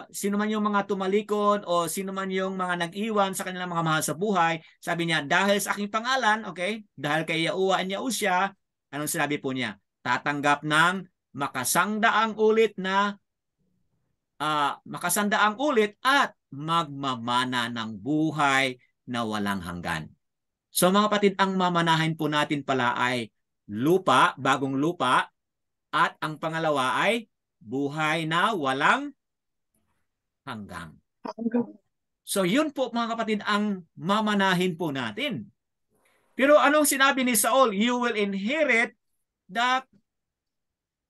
sino man yung mga tumalikod o sino man yung mga nag-iwan sa kanilang mga mahal sa buhay. Sabi niya, dahil sa aking pangalan, okay, dahil kay Yahuwah and Yahusya, anong sinabi po niya? Tatanggap ng makasangdaang ulit at magmamana ng buhay na walang hanggan. So mga kapatid, ang mamanahin po natin pala ay lupa, bagong lupa, at ang pangalawa ay buhay na walang hanggan. So yun po mga kapatid ang mamanahin po natin. Pero anong sinabi ni Saul? You will inherit the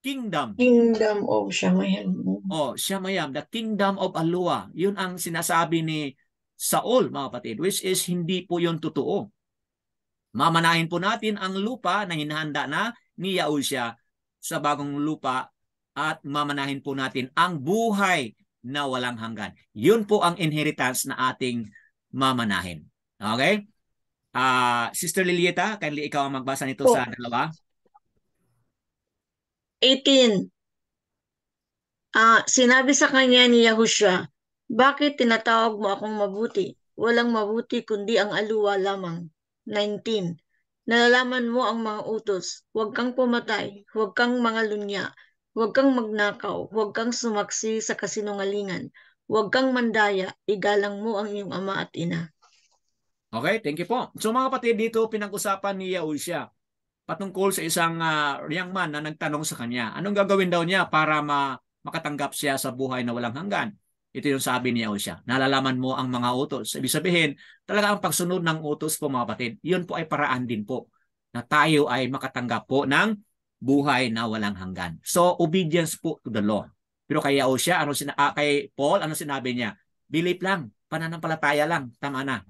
kingdom. Kingdom of Shamayam. Shamayam, the kingdom of Alua. Yun ang sinasabi ni Saul mga kapatid, which is hindi po yun totoo. Mamanahin po natin ang lupa na hinahanda na ni Yahusya sa bagong lupa at mamanahin po natin ang buhay na walang hanggan. Yun po ang inheritance na ating mamanahin. Okay? Sister Lilieta, kindly ikaw ang magbasa nito sa dalawa. 18. Sinabi sa kanya ni Yahusya, bakit tinatawag mo akong mabuti? Walang mabuti kundi ang aluwa lamang. 19. Nalalaman mo ang mga utos. Huwag kang pumatay, huwag kang mangalunya, huwag kang magnakaw, huwag kang sumaksi sa kasinungalingan, huwag kang mandaya, igalang mo ang iyong ama at ina. Okay, thank you po. So mga kapatid, dito pinag-usapan ni Yahusya patungkol sa isang young man na nagtanong sa kanya. Anong gagawin daw niya para makatanggap siya sa buhay na walang hanggan? Ito yung sabi ni Yahusya. Nalalaman mo ang mga utos. Ibig sabihin, talaga ang pagsunod ng utos po mga kapatid, yun po ay paraan din po na tayo ay makatanggap po ng buhay na walang hanggan. So, obedience po to the law. Pero kay Yahusya, kay Paul, ano sinabi niya? Believe lang, pananampalataya lang, tama na.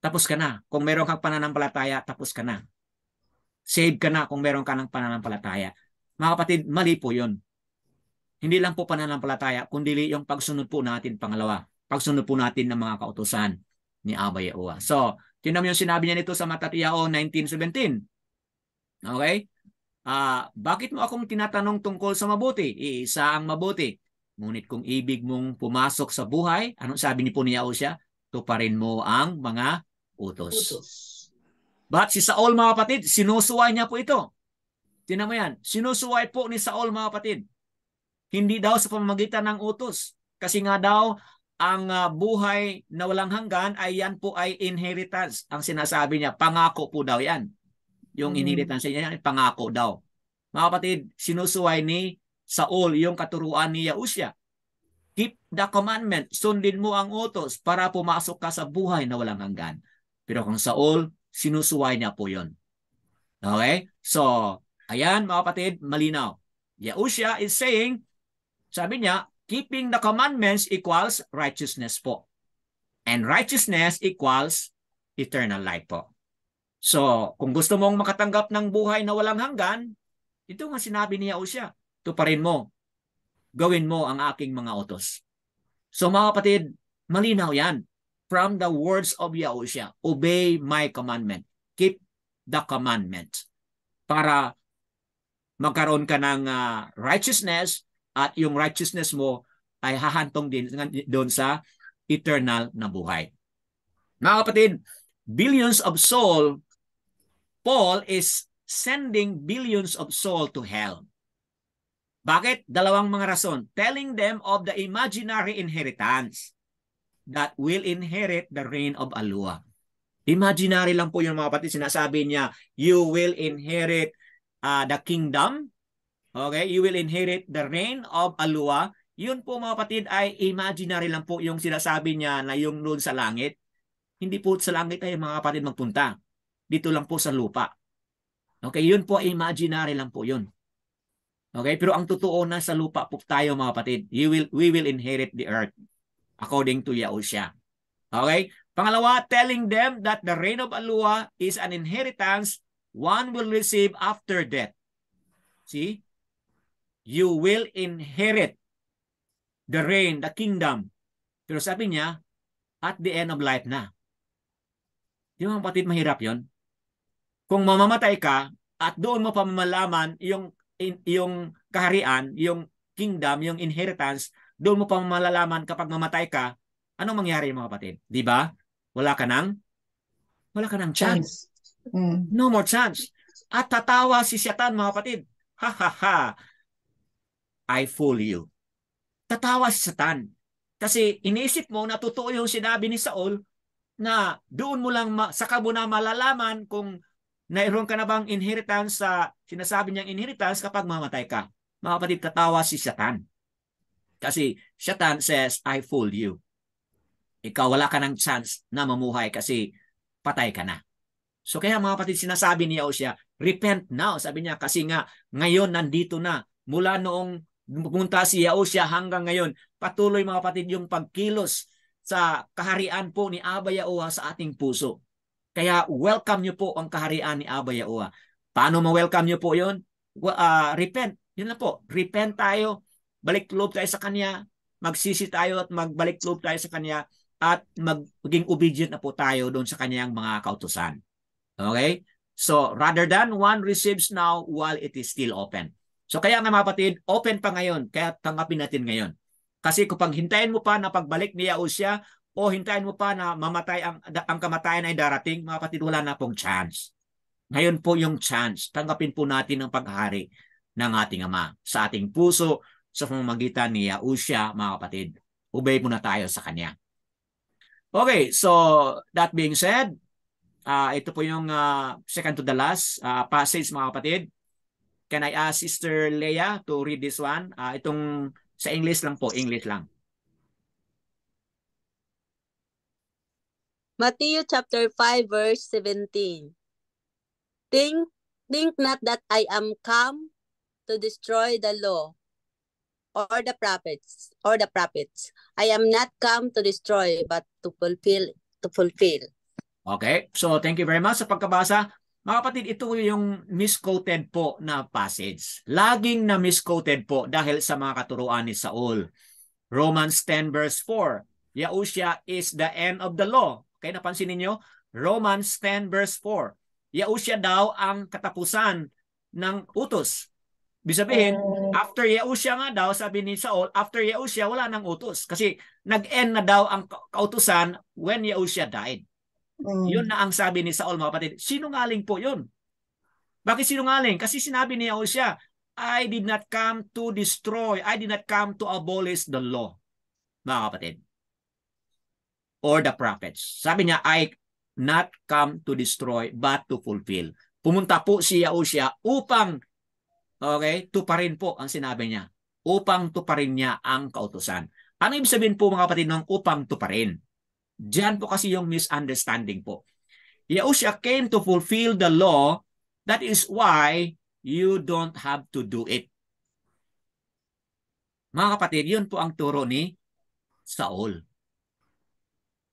Tapos ka na. Kung meron kang pananampalataya, tapos ka na. Save ka na kung meron ka ng pananampalataya. Mga kapatid, mali po yun. Hindi lang po pananampalataya, kundi yung pagsunod po natin, pangalawa. Pagsunod po natin ng mga kautusan ni Abba Yahuwah. So, tinan mo yung sinabi niya nito sa Matatiao 19:17. Okay? Bakit mo akong tinatanong tungkol sa mabuti? Iisa ang mabuti. Ngunit kung ibig mong pumasok sa buhay, anong sabi ni po ni Yahusya? Tuparin mo ang mga utos. But si Saul mga kapatid, sinusuway niya po ito. Tinan mo yan. Sinusuway po ni Saul mga kapatid. Hindi daw sa pamamagitan ng utos. Kasi nga daw, ang buhay na walang hanggan ay yan po ay inheritance. Ang sinasabi niya, pangako po daw yan. Yung inheritance niya, pangako daw. Mga kapatid, sinusuway ni Saul yung katuruan ni Yahusya. Keep the commandment. Sundin mo ang utos para pumasok ka sa buhay na walang hanggan. Pero kung Saul, sinusuway niya po yun. Okay? So, ayan mga kapatid, malinaw. Yahusya is saying, sabi niya, keeping the commandments equals righteousness po. And righteousness equals eternal life po. So, kung gusto mong makatanggap ng buhay na walang hanggan, ito nga sinabi ni Yahusya, tuparin mo, gawin mo ang aking mga utos. So mga kapatid, malinaw yan. From the words of Yahusya, obey my commandment. Keep the commandment. Para magkaroon ka ng righteousness at yung righteousness mo ay hahantong din doon sa eternal na buhay. Mga kapatid, billions of soul, Paul is sending billions of soul to hell. Bakit? Dalawang mga rason. Telling them of the imaginary inheritance that will inherit the reign of Alua. Imaginary lang po yung mga kapatid. Sinasabi niya, you will inherit the kingdom. Okay? You will inherit the reign of Alua. Yun po mga kapatid ay imaginary lang po yung sinasabi niya na yung doon sa langit. Hindi po sa langit ay mga kapatid magpunta. Dito lang po sa lupa. Okay, yun po, imaginary lang po yun. Okay, pero ang totoo na sa lupa po tayo mga kapatid, we will inherit the earth according to Yahushua. Okay? Pangalawa, telling them that the reign of Alua is an inheritance one will receive after death. See? You will inherit the reign, the kingdom. Pero sabi niya, at the end of life na. Di ba mga kapatid, mahirap yon? Kung mamamatay ka at doon mo pa malalaman yung kaharian, yung kingdom, yung inheritance, doon mo pa malalaman kapag mamatay ka, anong mangyari mga kapatid? Di ba? Wala ka nang chance. No more chance. At tatawa si Satan mga kapatid. Ha ha ha. I fool you. Tatawa si Satan. Kasi inisip mo na totoo yung sinabi ni Saul na doon mo lang saka mo na malalaman kung mayroon ka na bang inheritance sa sinasabi niyang inheritance kapag mamatay ka. Mga kapatid, tatawa si Satan. Kasi Satan says, I fool you. Ikaw wala ka ng chance na mamuhay kasi patay ka na. So kaya mga kapatid, sinasabi ni Yahushua, repent now. Sabi niya, kasi nga ngayon nandito na. Mula noong pumunta si Yahushua hanggang ngayon, patuloy mga kapatid yung pagkilos sa kaharian po ni Abba Yahuwah sa ating puso. Kaya welcome nyo po ang kaharian ni Abba Yahuwah. Paano ma-welcome nyo po yun? Repent. Yun lang po. Repent tayo. Balik loob tayo sa Kanya. Magsisi tayo at magbalik loob tayo sa Kanya. At maging obedient na po tayo doon sa Kanyang mga kautusan. Okay? So, rather than one receives now while it is still open. So, kaya nga mga kapatid, open pa ngayon. Kaya tanggapin natin ngayon. Kasi kung hintayin mo pa na pagbalik ni Yahushua o hintayin mo pa na mamatay ang kamatayan ay darating, mga kapatid, wala na pong chance. Ngayon po yung chance. Tanggapin po natin ang paghahari ng ating Ama sa ating puso sa pamamagitan ni Yahushua, mga kapatid. Obey muna tayo sa Kanya. Okay, so that being said, ito po yung second to the last passage mga kapatid. Can I ask Sister Leah to read this one? Itong sa English lang po, English lang. Matthew chapter 5 verse 17. Think not that I am come to destroy the law or the prophets. I am not come to destroy but to fulfill. Okay, so thank you very much sa pagkabasa. Mga kapatid, ito yung misquoted po na passage. Laging na misquoted po dahil sa mga katuruan ni Saul. Romans 10 verse 4. Yahushua is the end of the law. Okay, napansin niyo? Romans 10 verse 4. Yahushua daw ang katapusan ng utos. Ibig sabihin, after Yahushua nga daw, sabi ni Saul, after Yahushua wala nang utos. Kasi nag-end na daw ang kautusan when Yahushua died. Yun na ang sabi ni Saul, mga kapatid. Sinungaling po yun. Bakit sinungaling? Kasi sinabi ni Yahushua, I did not come to destroy. I did not come to abolish the law. Mga kapatid. Or the prophets. Sabi niya, I not come to destroy but to fulfill. Pumunta po si Yahushua upang tuparin po ang sinabi niya. Upang tuparin niya ang kautusan. Ano ibig sabihin po mga kapatid ng upang tuparin? Diyan po kasi yung misunderstanding po. Yahushua came to fulfill the law. That is why you don't have to do it. Mga kapatid, yun po ang turo ni Saul.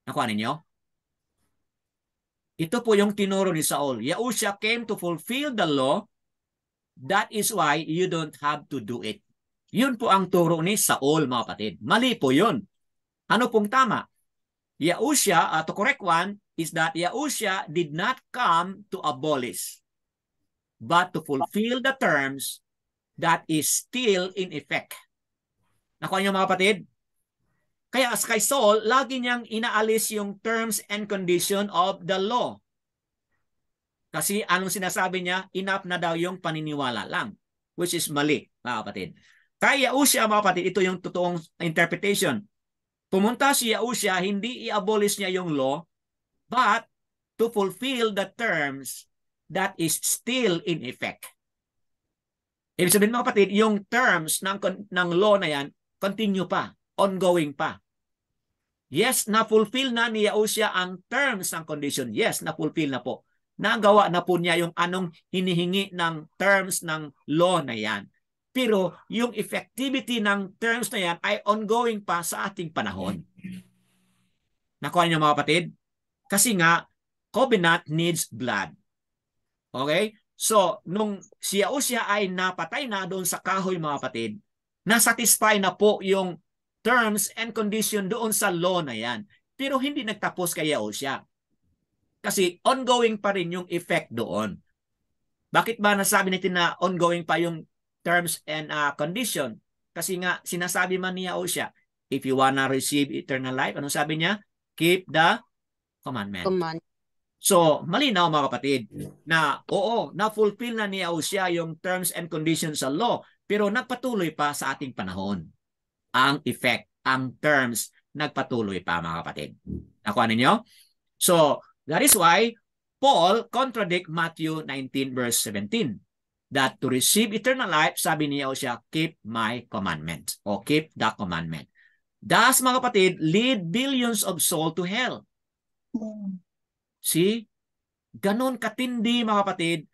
Nakuha ninyo? Ito po yung tinuro ni Saul. Yahushua came to fulfill the law. That is why you don't have to do it. Yun po ang turo ni Saul, mga kapatid. Mali po yun. Ano pong tama? Yahushua, to correct one, is that Yahushua did not come to abolish, but to fulfill the terms that is still in effect. Nakuha niyo mga kapatid? Kaya kay Saul, lagi niyang inaalis yung terms and condition of the law. Kasi anong sinasabi niya? Enough na daw yung paniniwala lang, which is mali, mga kapatid. Kaya Yahushua, mga kapatid, ito yung totoong interpretation. Pumunta si Yahushua, hindi i-abolish niya yung law, but to fulfill the terms that is still in effect. Ibig sabihin mga kapatid, yung terms ng law na yan, continue pa, ongoing pa. Yes, na-fulfill na ni Yahushua ang terms ng condition. Yes, na-fulfill na po. Nagawa na po niya yung anong hinihingi ng terms ng law na yan. Pero yung effectivity ng terms na yan ay ongoing pa sa ating panahon. Nakuha niyo mga kapatid? Kasi nga, covenant needs blood. Okay? So, nung si Uzziah ay napatay na doon sa kahoy mga kapatid, nasatisfy na po yung terms and condition doon sa law na yan. Pero hindi nagtapos kay Uzziah. Kasi ongoing pa rin yung effect doon. Bakit ba nasabi natin na ongoing pa yung terms and condition? Kasi nga sinasabi man niya Uzziah, if you wanna receive eternal life, anong sabi niya? Keep the commandment. So, malinaw mga kapatid na oo, na-fulfill na ni Uzziah yung terms and conditions sa law, pero nagpatuloy pa sa ating panahon. Ang effect, ang terms, nagpatuloy pa mga kapatid. Nakuha ninyo? So, that is why Paul contradict Matthew 19 verse 17. That to receive eternal life, sabi niya Uzziah, keep my commandment o keep the commandment. Thus, mga kapatid, lead billions of souls to hell. See? Ganon katindi mga kapatid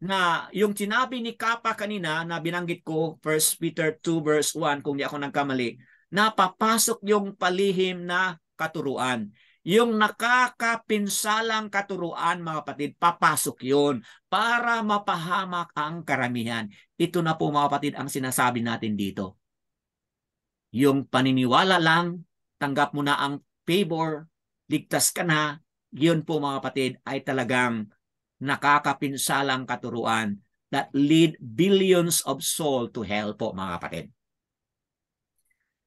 na yung sinabi ni Kapa kanina na binanggit ko 1 Peter 2 verse 1 kung di ako nagkamali, na papasok yung palihim na katuruan. Yung nakakapinsalang katuruan mga kapatid, papasok yun para mapahamak ang karamihan. Ito na po mga kapatid ang sinasabi natin dito. Yung paniniwala lang, tanggap mo na ang favor, ligtas ka na, yun po mga kapatid ay talagang nakakapinsalang katuruan that lead billions of souls to hell po mga kapatid.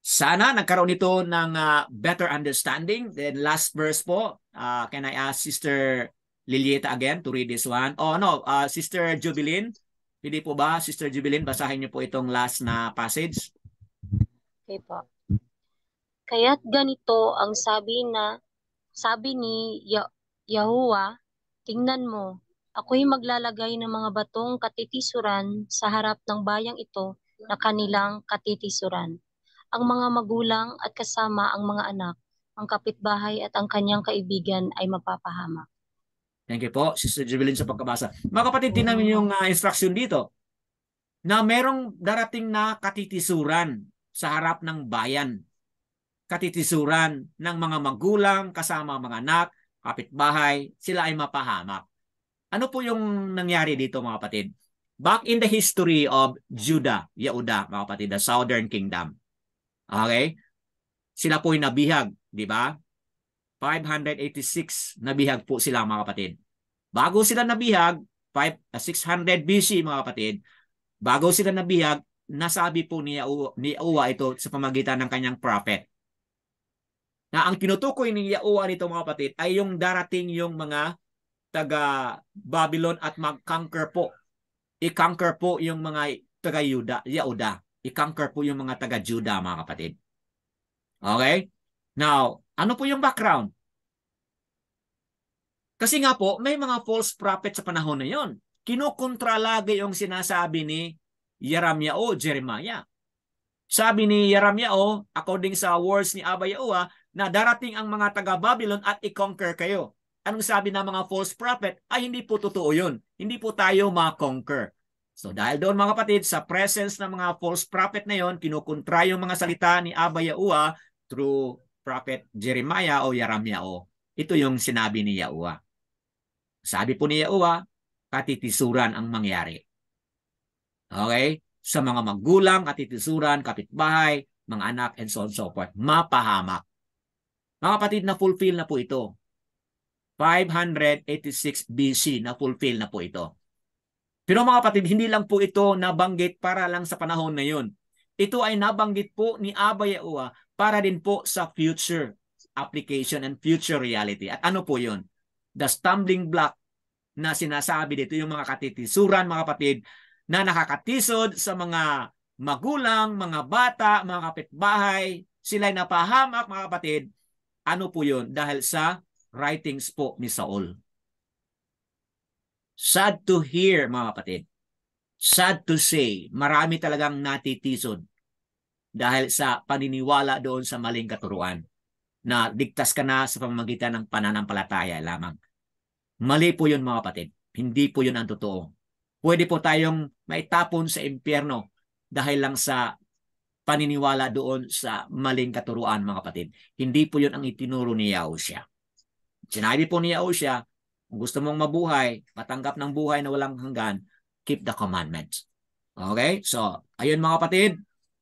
Sana nagkaroon ito ng better understanding. Then last verse po, can I ask Sister Lilieta again to read this one? Oh no, Sister Jubilin, hindi po ba Sister Jubilin, basahin niyo po itong last na passage. Okay po. Kaya't ganito ang sabi ni Yahuwah, tingnan mo, ako'y maglalagay ng mga batong katitisuran sa harap ng bayang ito na kanilang katitisuran. Ang mga magulang at kasama ang mga anak, ang kapitbahay at ang kanyang kaibigan ay mapapahamak. Thank you po, Sister Jubilin, sa pagkabasa. Mga kapatid, tingnan yung instruction dito na merong darating na katitisuran sa harap ng bayan. Katitisuran ng mga magulang, kasama mga anak, kapitbahay, sila ay mapahamak. Ano po yung nangyari dito mga kapatid? Back in the history of Judah, Yehuda, mga kapatid, the Southern Kingdom. Okay? Sila po ay nabihag, di ba? 586 nabihag po sila mga kapatid. Bago sila nabihag, 600 BC mga kapatid, bago sila nabihag, nasabi po ni Yahuwah ito sa pamagitan ng kanyang prophet. Na ang tinutukoy ni Yahuwah nito mga kapatid ay yung darating yung mga taga Babylon at mag-conquer po. I-conquer po yung mga taga Yehuda. I-conquer po yung mga taga Judah mga kapatid. Okay? Now, ano po yung background? Kasi nga po, may mga false prophet sa panahon na yon. Kinukontra lagi yung sinasabi ni Jeremiah o Jeremiah. Sabi ni Jeremiah, according sa words ni Abba Yahuwah, na darating ang mga taga-Babylon at i-conquer kayo. Anong sabi ng mga false prophet? Ay hindi po totoo yun. Hindi po tayo ma-conquer. So dahil doon mga kapatid, sa presence ng mga false prophet na yon, kinukontra yung mga salita ni Abba Yahuwah through prophet Jeremiah o Jeremiah. Ito yung sinabi ni Yahuwah. Sabi po ni Yahuwah, katitisuran ang mangyari. Okay? Sa mga magulang, katitisuran, kapitbahay, mga anak, and so on and so forth. Mapahamak. Mga kapatid, na-fulfill na po ito. 586 BC, na-fulfill na po ito. Pero mga kapatid, hindi lang po ito nabanggit para lang sa panahon na yun. Ito ay nabanggit po ni Abba Yahuwah para din po sa future application and future reality. At ano po yun? The stumbling block na sinasabi dito, yung mga katitisuran, mga kapatid, na nakakatisod sa mga magulang, mga bata, mga kapitbahay, sila'y napahamak, mga kapatid. Ano po yun? Dahil sa writings po ni Saul. Sad to hear, mga kapatid. Sad to say, marami talagang natitisod dahil sa paniniwala doon sa maling katuruan na ligtas ka na sa pamamagitan ng pananampalataya lamang. Mali po yun mga kapatid. Hindi po yun ang totoo. Pwede po tayong maitapon sa impyerno dahil lang sa paniniwala doon sa maling katuruan mga kapatid. Hindi po yun ang itinuro ni Yahushua. Sinabi po ni Yahushua, kung gusto mong mabuhay, matanggap ng buhay na walang hanggan, keep the commandments. Okay? So, ayun mga kapatid,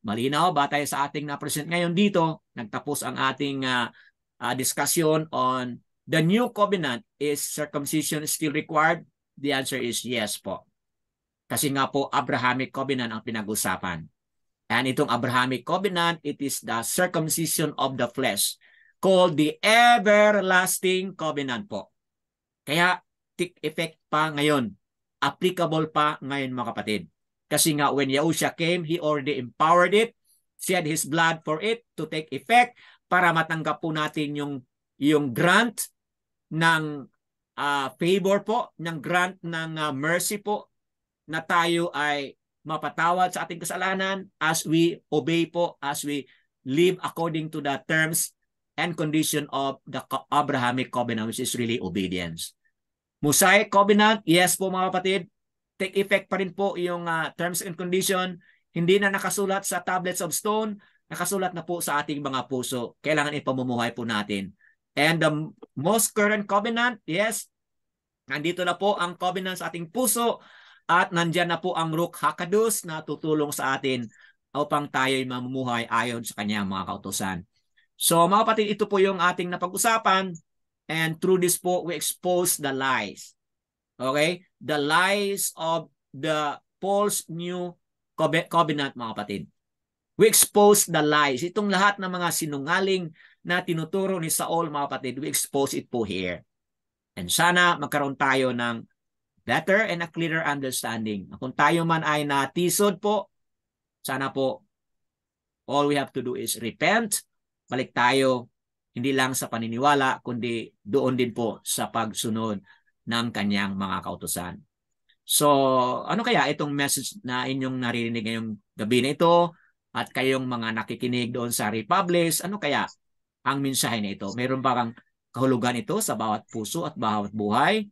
malinaw, batay sa ating na-present ngayon dito, nagtapos ang ating discussion on the new covenant. Is circumcision still required? The answer is yes po. Kasi nga po, Abrahamic covenant ang pinag-usapan. And itong Abrahamic covenant, it is the circumcision of the flesh called the everlasting covenant po. Kaya, take effect pa ngayon. Applicable pa ngayon mga kapatid. Kasi nga, when Yahushua came, He already empowered it, shed His blood for it to take effect para matanggap po natin yung grant ng favor po, ng grant ng mercy po, na tayo ay mapatawad sa ating kasalanan as we obey po, as we live according to the terms and condition of the Abrahamic covenant, which is really obedience. Mosaic covenant, yes po mga kapatid, take effect pa rin po yung terms and condition. Hindi na nakasulat sa tablets of stone, nakasulat na po sa ating mga puso. Kailangan ipamumuhay po natin. And the most current covenant, yes, nandito na po ang covenant sa ating puso at nandyan na po ang Ruach HaKodesh na tutulong sa atin upang tayo'y mamumuhay ayon sa kanyang mga kautusan. So mga kapatid, ito po yung ating napag-usapan, and through this po, we expose the lies. Okay? The lies of the false new covenant mga kapatid. We expose the lies. Itong lahat ng mga sinungaling na tinuturo ni Saul mga kapatid, we expose it po here. And sana magkaroon tayo ng better and a clearer understanding. Kung tayo man ay natisod po, sana po, all we have to do is repent, balik tayo, hindi lang sa paniniwala, kundi doon din po sa pagsunod ng kanyang mga kautusan. So, ano kaya itong message na inyong naririnig ngayong gabi na ito at kayong mga nakikinig doon sa Republic, ano kaya ang mensahe na ito? Mayroon ba kang kahulugan ito sa bawat puso at bawat buhay?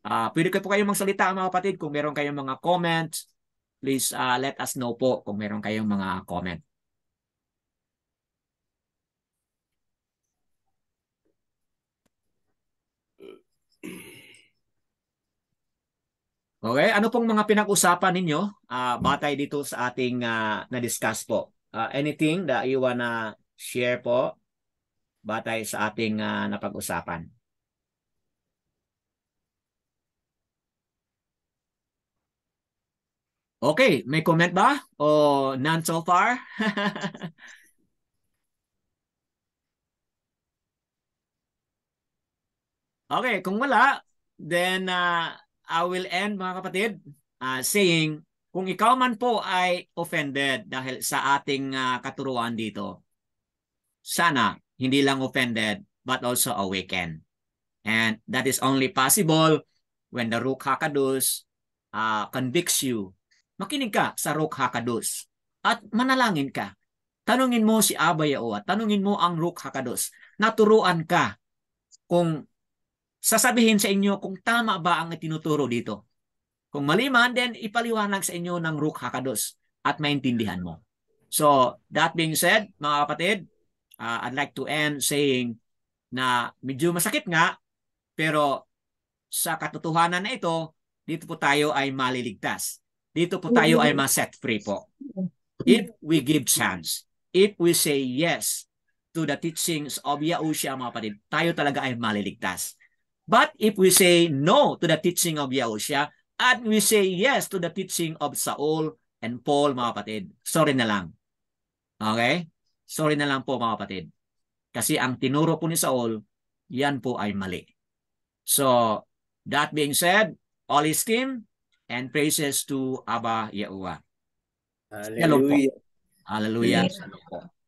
Pwede po kayong magsalita mga kapatid. Kung meron kayong mga comments, please let us know po kung meron kayong mga comment. Okay, ano pong mga pinag-usapan ninyo batay dito sa ating na-discuss po? Anything that you wanna share po batay sa ating napag-usapan? Okay, may comment ba? O none so far? Okay, kung wala, then I will end mga kapatid saying, kung ikaw man po ay offended dahil sa ating katuruan dito, sana hindi lang offended but also awakened. And that is only possible when the Ruach HaKodesh convicts you. Makinig ka sa Ruach HaKodesh at manalangin ka. Tanungin mo si Abba Yahuwah, tanungin mo ang Ruach HaKodesh. Naturuan ka kung sasabihin sa inyo kung tama ba ang itinuturo dito. Kung mali man, then ipaliwanag sa inyo ng Ruach HaKodesh at maintindihan mo. So, that being said, mga kapatid, I'd like to end saying na medyo masakit nga, pero sa katotohanan na ito, dito po tayo ay maliligtas. Dito po tayo ay ma-set free po. If we give chance, if we say yes to the teachings of Yahushua, mga kapatid, tayo talaga ay maliligtas. But if we say no to the teaching of Yahushua, at we say yes to the teaching of Saul and Paul, mga kapatid, sorry na lang. Okay? Sorry na lang po, mga kapatid. Kasi ang tinuro po ni Saul, yan po ay mali. So, that being said, all esteem and praises to Abba Yahuwah. Hallelujah. Hallelujah. Hallelujah.